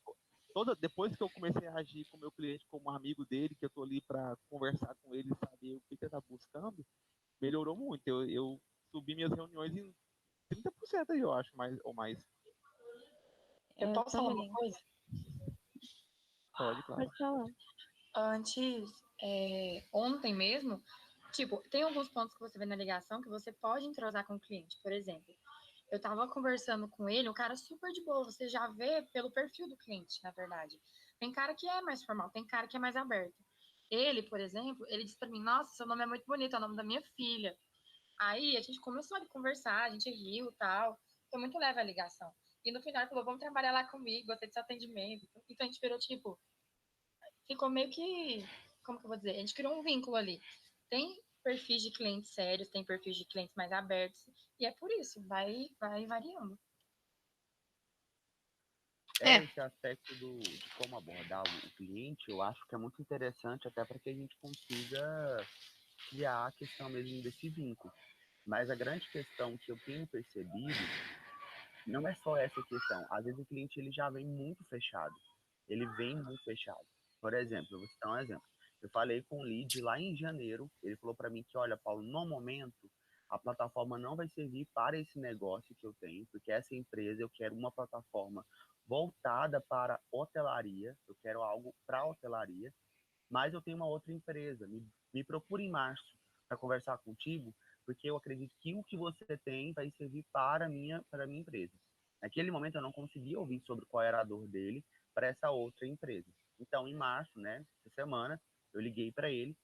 depois que eu comecei a agir com o meu cliente como amigo dele, que eu tô ali para conversar com ele, saber o que ele tá buscando, melhorou muito. Eu subi minhas reuniões em 30% aí, eu acho, ou mais. Eu posso falar uma coisa? Pode, claro. Pode falar. Antes, ontem mesmo, tipo, tem alguns pontos que você vê na ligação que você pode entrosar com o cliente. Por exemplo, eu tava conversando com ele, um cara super de boa, você já vê pelo perfil do cliente, na verdade. Tem cara que é mais formal, tem cara que é mais aberto. Ele, por exemplo, ele disse pra mim, nossa, seu nome é muito bonito, é o nome da minha filha. Aí a gente começou a conversar, a gente riu e tal, foi muito leve a ligação. E no final ele falou, vamos trabalhar lá comigo, gostei do seu atendimento. Então a gente virou, tipo, ficou meio que, como que eu vou dizer? A gente criou um vínculo ali. Tem perfis de clientes sérios, tem perfis de clientes mais abertos, e é por isso, vai variando. Esse aspecto de como abordar o cliente, eu acho que é muito interessante até para que a gente consiga criar a questão mesmo desse vínculo. Mas a grande questão que eu tenho percebido não é só essa questão. Às vezes o cliente ele já vem muito fechado. Ele vem muito fechado. Por exemplo, eu vou citar um exemplo. Eu falei com o lead lá em janeiro. Ele falou para mim que, olha, Paulo, no momento a plataforma não vai servir para esse negócio que eu tenho, porque essa empresa eu quero uma plataforma voltada para hotelaria. Eu quero algo para hotelaria. Mas eu tenho uma outra empresa. Me procure em março para conversar contigo, porque eu acredito que o que você tem vai servir para a minha empresa. Naquele momento eu não conseguia ouvir sobre qual era a dor dele para essa outra empresa. Então, em março, né, essa semana, eu liguei para ele,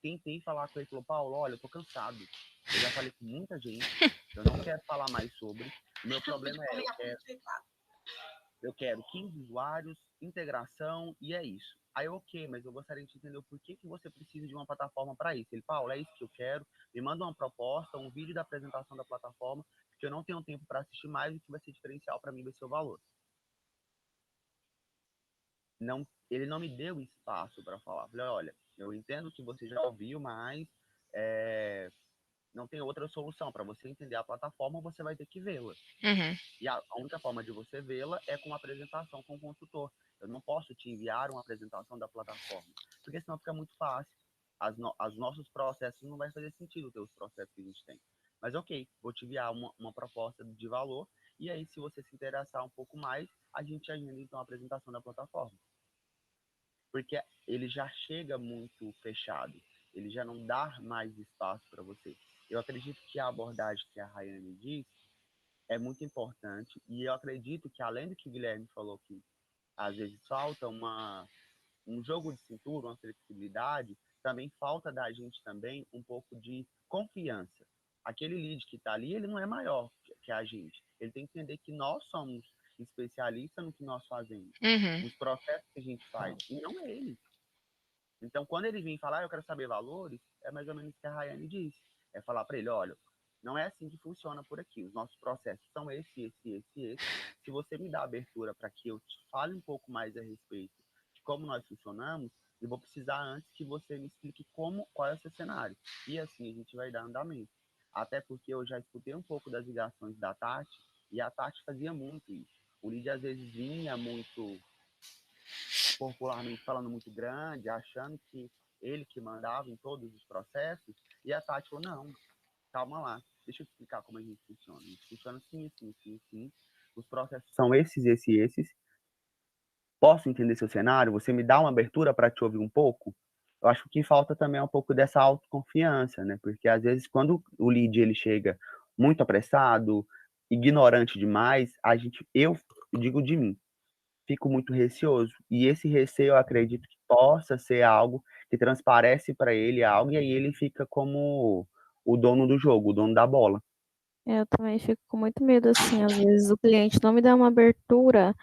tentei falar com ele, falou, Paulo, olha, eu tô cansado. Eu já falei com muita gente, eu não quero falar mais sobre. O meu problema é, eu quero 15 usuários, integração, e é isso. Aí, ok, mas eu gostaria de entender o porquê que você precisa de uma plataforma para isso. Ele, Paulo, é isso que eu quero, me manda uma proposta, um vídeo da apresentação da plataforma, porque eu não tenho tempo para assistir mais, o que vai ser diferencial para mim vai ser o valor. Não, ele não me deu espaço para falar. Falei, olha, eu entendo que você já ouviu, mas não tem outra solução. Para você entender a plataforma, você vai ter que vê-la. Uhum. E a única forma de você vê-la é com uma apresentação com o consultor. Eu não posso te enviar uma apresentação da plataforma, porque senão fica muito fácil. Os nossos processos não vai fazer sentido ter os processos que a gente tem. Mas ok, vou te enviar uma proposta de valor, e aí se você se interessar um pouco mais, a gente agenda então a apresentação da plataforma. Porque ele já chega muito fechado, ele já não dá mais espaço para você. Eu acredito que a abordagem que a Rayane diz é muito importante, e eu acredito que além do que o Guilherme falou, que às vezes falta um jogo de cintura, uma flexibilidade, também falta da gente também um pouco de confiança. Aquele lead que está ali, ele não é maior que a gente. Ele tem que entender que nós somos especialistas no que nós fazemos, nos processos que a gente faz, e não é ele. Então, quando ele vem falar, eu quero saber valores, é mais ou menos o que a Rayane disse. É falar para ele, olha, não é assim que funciona por aqui. Os nossos processos são esse. Se você me dá abertura para que eu te fale um pouco mais a respeito de como nós funcionamos, eu vou precisar antes que você me explique qual é o seu cenário. E assim a gente vai dar andamento. Até porque eu já escutei um pouco das ligações da Tati, e a Tati fazia muito isso. O lead às vezes vinha muito, popularmente falando, muito grande, achando que ele que mandava em todos os processos, e a Tati falou, não, calma lá, deixa eu te explicar como a gente funciona. A gente funciona assim. Os processos são esses. posso entender seu cenário? Você me dá uma abertura para te ouvir um pouco? Eu acho que falta também um pouco dessa autoconfiança, né? Porque às vezes quando o lead ele chega muito apressado, ignorante demais, eu digo de mim, fico muito receoso. E esse receio eu acredito que possa ser algo que transparece para ele algo e aí ele fica como o dono do jogo, o dono da bola. Eu também fico com muito medo, assim, às vezes o cliente não me dá uma abertura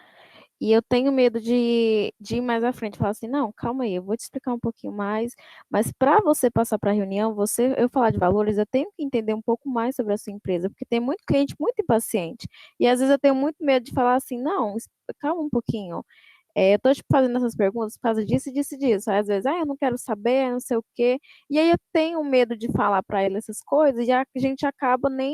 e eu tenho medo de ir mais à frente, falar assim, não, calma aí, eu vou te explicar um pouquinho mais, mas para você passar para a reunião, eu falar de valores, eu tenho que entender um pouco mais sobre a sua empresa, porque tem muito cliente muito impaciente, e às vezes eu tenho muito medo de falar assim, não, calma um pouquinho, eu tô te fazendo essas perguntas por causa disso, disso, disso. Aí, às vezes, eu não quero saber, não sei o quê. E aí eu tenho medo de falar para ele essas coisas e a gente acaba nem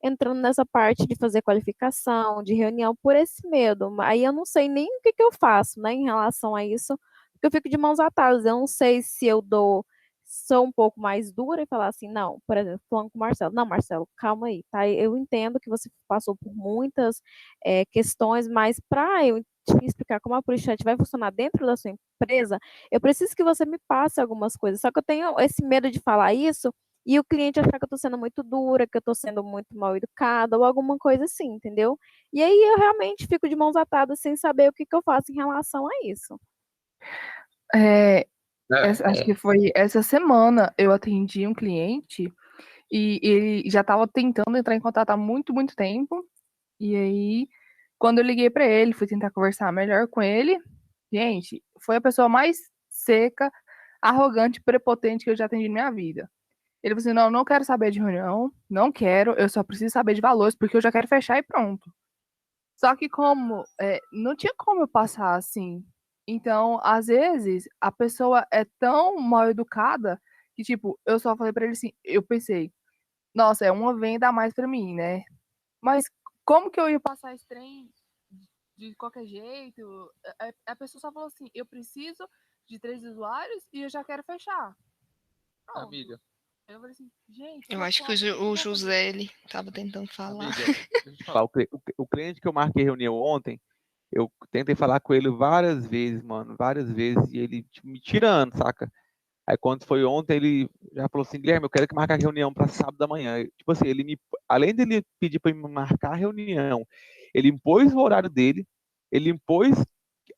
entrando nessa parte de fazer qualificação, de reunião, por esse medo. Aí eu não sei nem o que eu faço, né, em relação a isso, porque eu fico de mãos atadas. Eu não sei se sou um pouco mais dura e falar assim, não, por exemplo, falando com o Marcelo, não, Marcelo, calma aí, tá? Eu entendo que você passou por muitas questões, mas para eu te explicar como a Purichat vai funcionar dentro da sua empresa, eu preciso que você me passe algumas coisas. Só que eu tenho esse medo de falar isso e o cliente achar que eu estou sendo muito dura, que eu estou sendo muito mal educada ou alguma coisa assim, entendeu? E aí eu realmente fico de mãos atadas sem saber o que eu faço em relação a isso. Acho que foi essa semana eu atendi um cliente e ele já estava tentando entrar em contato há muito, muito tempo. E aí, quando eu liguei para ele, fui tentar conversar melhor com ele, gente, foi a pessoa mais seca, arrogante, prepotente que eu já atendi na minha vida. Ele falou assim, não, não quero saber de reunião, não quero, eu só preciso saber de valores, porque eu já quero fechar e pronto. Só que não tinha como eu passar assim. Então, às vezes, a pessoa é tão mal educada que, tipo, eu só falei pra ele assim, eu pensei, nossa, é uma venda a mais pra mim, né? Mas como que eu ia passar esse trem de qualquer jeito? A pessoa só falou assim, eu preciso de 3 usuários e eu já quero fechar. Pronto. Amiga. Eu falei assim, gente... Eu acho que o José, ele tava tentando falar. Amiga, deixa eu te falar, o cliente que eu marquei reunião ontem, eu tentei falar com ele várias vezes, mano, várias vezes, e ele tipo, me tirando, saca? Aí quando foi ontem, ele já falou assim, Guilherme, eu quero que marque a reunião para sábado da manhã. Tipo assim, além dele pedir para me marcar a reunião, ele impôs o horário dele, ele impôs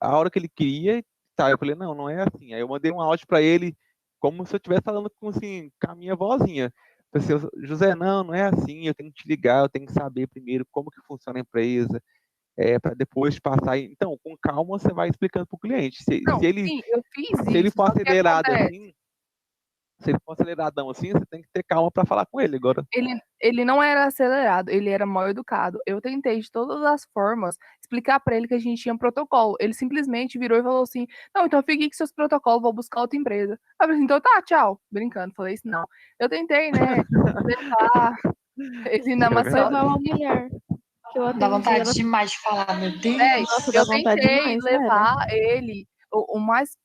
a hora que ele queria, tá? Eu falei, não, não é assim. Aí eu mandei um áudio para ele, como se eu estivesse falando com, assim, com a minha vozinha. Falei assim, José, não, não é assim, eu tenho que te ligar, eu tenho que saber primeiro como que funciona a empresa, para depois te passar. Então, com calma, você vai explicando para o cliente. Não, Se ele, sim, eu fiz se ele isso. for Só que acelerado acontece? assim, se ele for aceleradão assim, você tem que ter calma para falar com ele agora. Ele não era acelerado, ele era mal educado. Eu tentei de todas as formas explicar para ele que a gente tinha um protocolo. Ele simplesmente virou e falou assim: não, então fique com seus protocolos, vou buscar outra empresa. Eu falei assim, então tá, tchau. Brincando, falei isso não. Eu tentei, né, levar ele na Foi maçã. igual a mulher que eu Dá atendi. vontade demais de falar, meu Deus. Nossa, dá Eu vontade tentei demais, levar ele o mais.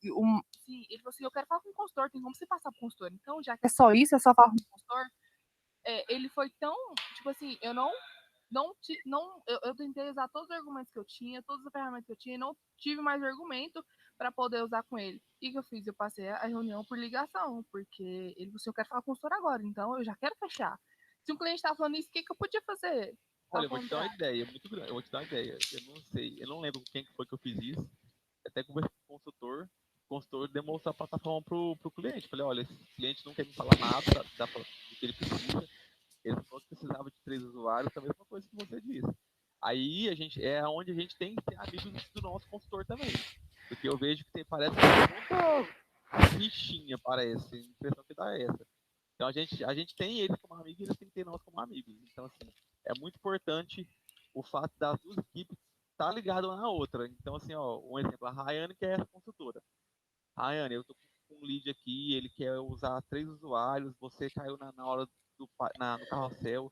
Sim, ele falou assim: eu quero falar com o consultor, tem como você passar pro consultor? Então, já que é só isso, é só falar com o consultor. Ele foi tão. Tipo assim, eu tentei usar todos os argumentos que eu tinha, todas as ferramentas que eu tinha, e não tive mais argumento para poder usar com ele. E o que eu fiz? Eu passei a reunião por ligação, porque ele falou assim: eu quero falar com o consultor agora, então eu já quero fechar. Se um cliente tá falando isso, o que eu podia fazer? Olha, eu vou te dar uma ideia muito grande. Eu vou te dar uma ideia. Eu não sei, eu não lembro com quem que foi que eu fiz isso. Até conversei com o consultor demonstrou a plataforma pro cliente. Falei, olha, esse cliente não quer me falar nada do que ele precisa. Ele falou que precisava de 3 usuários, a mesma coisa que você disse. Aí é onde a gente tem que ser amigos do nosso consultor também. Porque eu vejo que parece muita bichinha, parece. A impressão que dá é essa. Então a gente tem eles como amigos e eles têm que ter nós como amigos. Então, assim, é muito importante o fato das duas equipes estar ligadas uma na outra. Então, assim, ó, um exemplo, a Rayane, que é essa consultora. Rayane, eu tô com um lead aqui, ele quer usar 3 usuários, você caiu na hora no carrossel,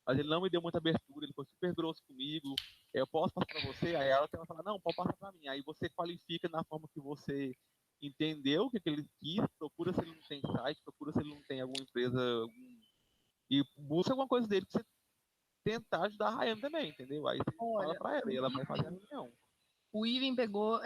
mas ele não me deu muita abertura, ele foi super grosso comigo, eu posso passar para você? Aí ela vai falar, não, pode passar para mim. Aí você qualifica na forma que você entendeu o que ele quis, procura se ele não tem site, procura se ele não tem alguma empresa, e busca alguma coisa dele pra você tentar ajudar a Rayane também, entendeu? Aí você fala pra ela e ela vai fazer a reunião. o Ivan pegou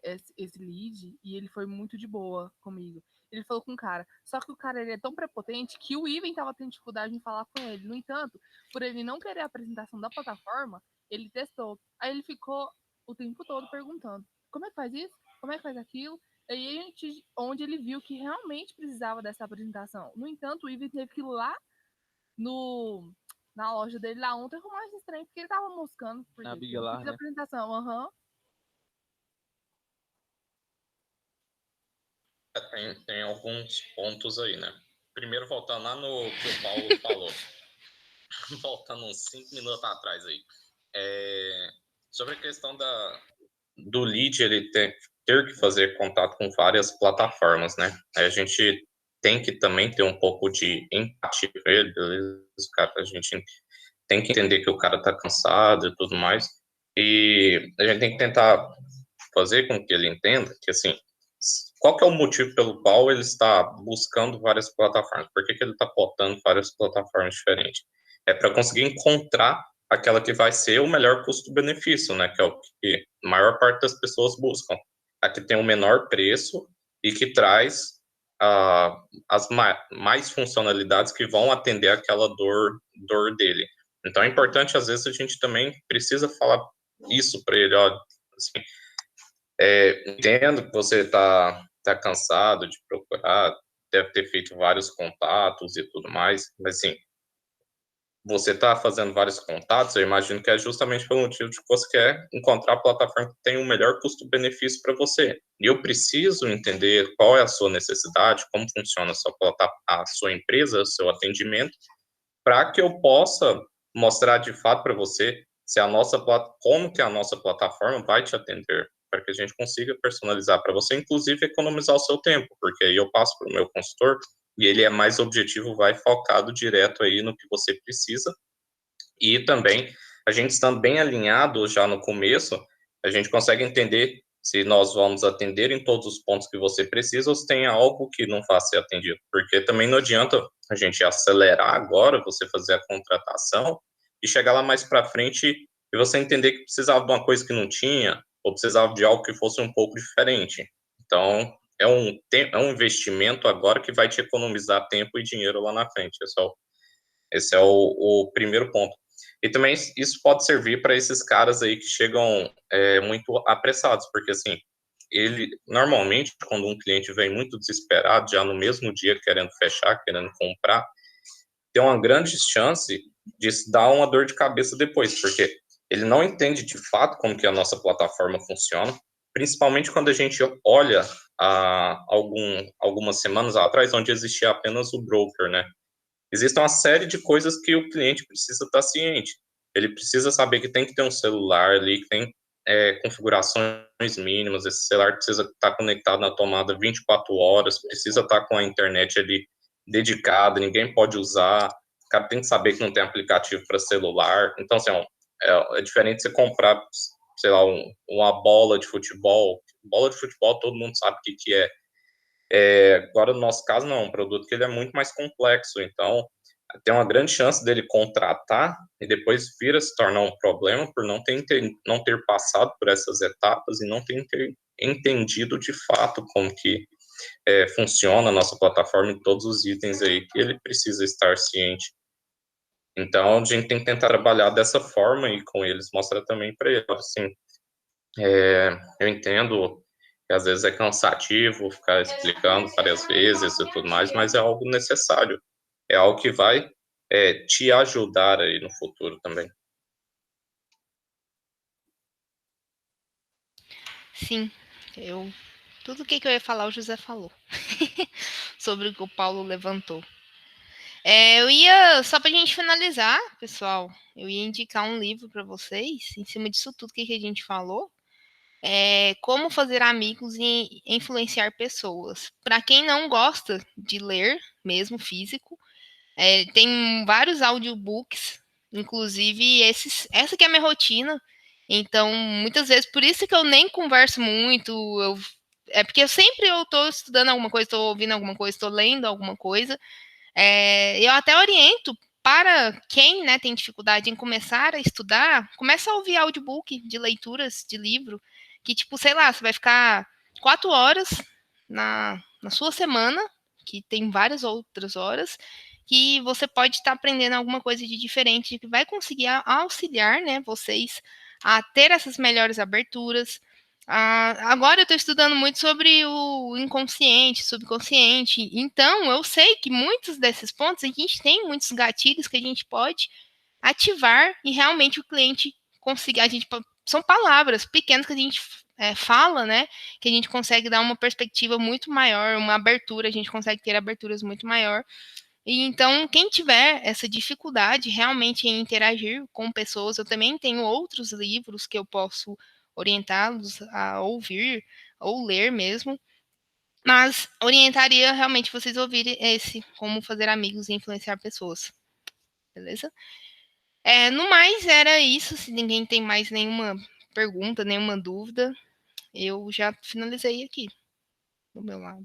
esse lead e ele foi muito de boa comigo. Ele falou com o cara. Só que o cara ele é tão prepotente que o Ivan tava tendo dificuldade em falar com ele. No entanto, por ele não querer a apresentação da plataforma, ele testou. Aí ele ficou o tempo todo perguntando: como é que faz isso? Como é que faz aquilo? Aí onde ele viu que realmente precisava dessa apresentação. No entanto, o Ivan teve que ir lá na loja dele lá ontem arrumar esse trem, porque ele tava moscando. Na Big lá, né? Apresentação, aham. Tem alguns pontos aí, né? Primeiro, voltando lá no que o Paulo falou. Voltando uns 5 minutos atrás aí. Sobre a questão do lead, ele ter que fazer contato com várias plataformas, né? A gente tem que também ter um pouco de empatia com ele, beleza? Cara, a gente tem que entender que o cara tá cansado e tudo mais. E a gente tem que tentar fazer com que ele entenda que, assim, qual que é o motivo pelo qual ele está buscando várias plataformas? Por que ele está botando várias plataformas diferentes? É para conseguir encontrar aquela que vai ser o melhor custo-benefício, né? Que é o que a maior parte das pessoas buscam. A que tem o menor preço e que traz as mais funcionalidades que vão atender aquela dor dele. Então é importante, às vezes, a gente também precisa falar isso para ele, ó, assim, entendo que você está cansado de procurar, deve ter feito vários contatos e tudo mais, mas assim, você está fazendo vários contatos, eu imagino que é justamente pelo motivo de que você quer encontrar a plataforma que tem o melhor custo-benefício para você. E eu preciso entender qual é a sua necessidade, como funciona a sua empresa, o seu atendimento, para que eu possa mostrar de fato para você se como que a nossa plataforma vai te atender, para que a gente consiga personalizar para você, inclusive economizar o seu tempo, porque aí eu passo para o meu consultor e ele é mais objetivo, vai focado direto aí no que você precisa. E também, a gente estando bem alinhado já no começo, a gente consegue entender se nós vamos atender em todos os pontos que você precisa ou se tem algo que não vai ser atendido. Porque também não adianta a gente acelerar agora, você fazer a contratação e chegar lá mais para frente e você entender que precisava de uma coisa que não tinha ou precisava de algo que fosse um pouco diferente. Então, é um investimento agora que vai te economizar tempo e dinheiro lá na frente. Esse é o primeiro ponto. E também isso pode servir para esses caras aí que chegam muito apressados, porque assim, normalmente, quando um cliente vem muito desesperado, já no mesmo dia querendo fechar, querendo comprar, tem uma grande chance de se dar uma dor de cabeça depois, porque ele não entende de fato como que a nossa plataforma funciona, principalmente quando a gente olha algumas semanas atrás, onde existia apenas o broker, né? Existe uma série de coisas que o cliente precisa estar ciente. Ele precisa saber que tem que ter um celular ali, que tem configurações mínimas, esse celular precisa estar conectado na tomada 24 horas, precisa estar com a internet ali dedicada, ninguém pode usar, o cara tem que saber que não tem aplicativo para celular. Então, assim, é diferente você comprar, sei lá, uma bola de futebol. Bola de futebol todo mundo sabe o que é. Agora, no nosso caso, não, é um produto que ele é muito mais complexo, então tem uma grande chance dele contratar e depois vir a se tornar um problema por não ter passado por essas etapas e não ter entendido de fato como que funciona a nossa plataforma e todos os itens aí que ele precisa estar ciente. Então, a gente tem que tentar trabalhar dessa forma e com eles, mostrar também para eles, assim, eu entendo que às vezes é cansativo ficar explicando várias vezes e tudo mais, mas é algo necessário. É algo que vai te ajudar aí no futuro também. Sim, tudo o que eu ia falar, o José falou. Sobre o que o Paulo levantou. Só pra gente finalizar, pessoal, eu ia indicar um livro para vocês, em cima disso tudo que a gente falou. Como fazer amigos e influenciar pessoas. Para quem não gosta de ler, mesmo físico, tem vários audiobooks, inclusive essa que é a minha rotina. Então, muitas vezes, por isso que eu nem converso muito, é porque eu estou estudando alguma coisa, estou ouvindo alguma coisa, estou lendo alguma coisa. Eu até oriento para quem, né, tem dificuldade em começar a estudar, começa a ouvir audiobook de leituras de livro. que, tipo, sei lá, você vai ficar 4 horas na sua semana, que tem várias outras horas, que você pode estar aprendendo alguma coisa de diferente, que vai conseguir auxiliar, né, vocês a ter essas melhores aberturas. Agora eu estou estudando muito sobre o inconsciente, subconsciente, então eu sei que muitos desses pontos a gente tem muitos gatilhos que a gente pode ativar e realmente o cliente conseguir. São palavras pequenas que a gente fala, né? Que a gente consegue dar uma perspectiva muito maior, uma abertura, a gente consegue ter aberturas muito maior. E então, quem tiver essa dificuldade realmente em interagir com pessoas, eu também tenho outros livros que eu posso orientá-los a ouvir ou ler mesmo, mas orientaria realmente vocês ouvirem esse, como fazer amigos e influenciar pessoas, beleza? No mais, era isso. Se ninguém tem mais nenhuma pergunta, nenhuma dúvida, eu já finalizei aqui, do meu lado.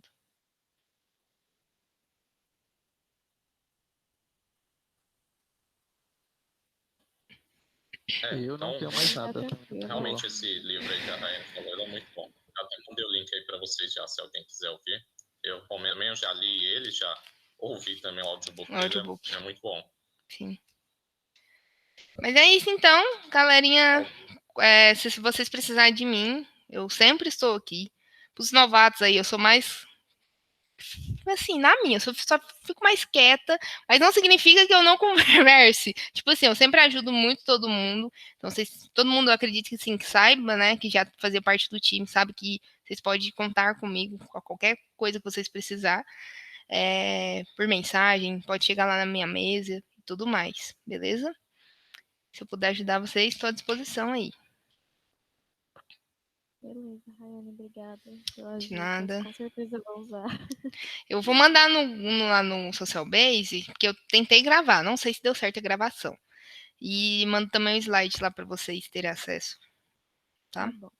Eu não tenho mais nada. Realmente, esse livro aí que a Rayane falou, ele é muito bom. Eu até mandei o link aí para vocês já, se alguém quiser ouvir. Eu também já li ele, já ouvi também o audiobook dele, é muito bom. Sim. Mas é isso então, galerinha. Se vocês precisarem de mim, eu sempre estou aqui. Para os novatos aí, eu sou mais assim, na minha, só fico mais quieta, mas não significa que eu não converse. Tipo assim, eu sempre ajudo muito todo mundo. Então, todo mundo acredita que sim, que saiba, né? Que já fazia parte do time, sabe que vocês podem contar comigo com qualquer coisa que vocês precisar. Por mensagem, pode chegar lá na minha mesa e tudo mais, beleza? Se eu puder ajudar vocês, estou à disposição aí. Beleza, Rayane, obrigada pela ajuda. De nada. Com certeza eu vou usar. Eu vou mandar lá no Social Base, porque eu tentei gravar, não sei se deu certo a gravação. E mando também o slide lá para vocês terem acesso. Tá? Tá bom.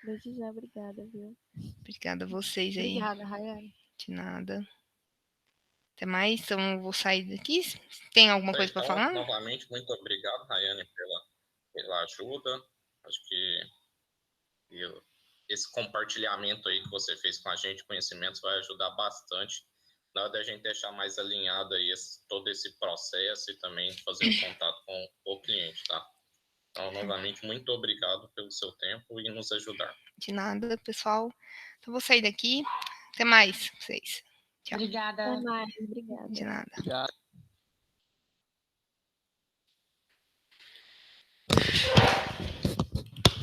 Desde já, obrigada, viu? Obrigada a vocês aí. Obrigada, Rayane. De nada. Até mais, então eu vou sair daqui. Tem alguma coisa para falar? Novamente, muito obrigado, Rayane, pela ajuda. Acho que esse compartilhamento aí que você fez com a gente, conhecimentos, vai ajudar bastante na hora da gente deixar mais alinhado aí todo esse processo e também fazer o contato com o cliente, tá? Então, novamente, muito obrigado pelo seu tempo e nos ajudar. De nada, pessoal. Então, vou sair daqui. Até mais, vocês. Tchau. Obrigada. Até mais, obrigada. De nada. Já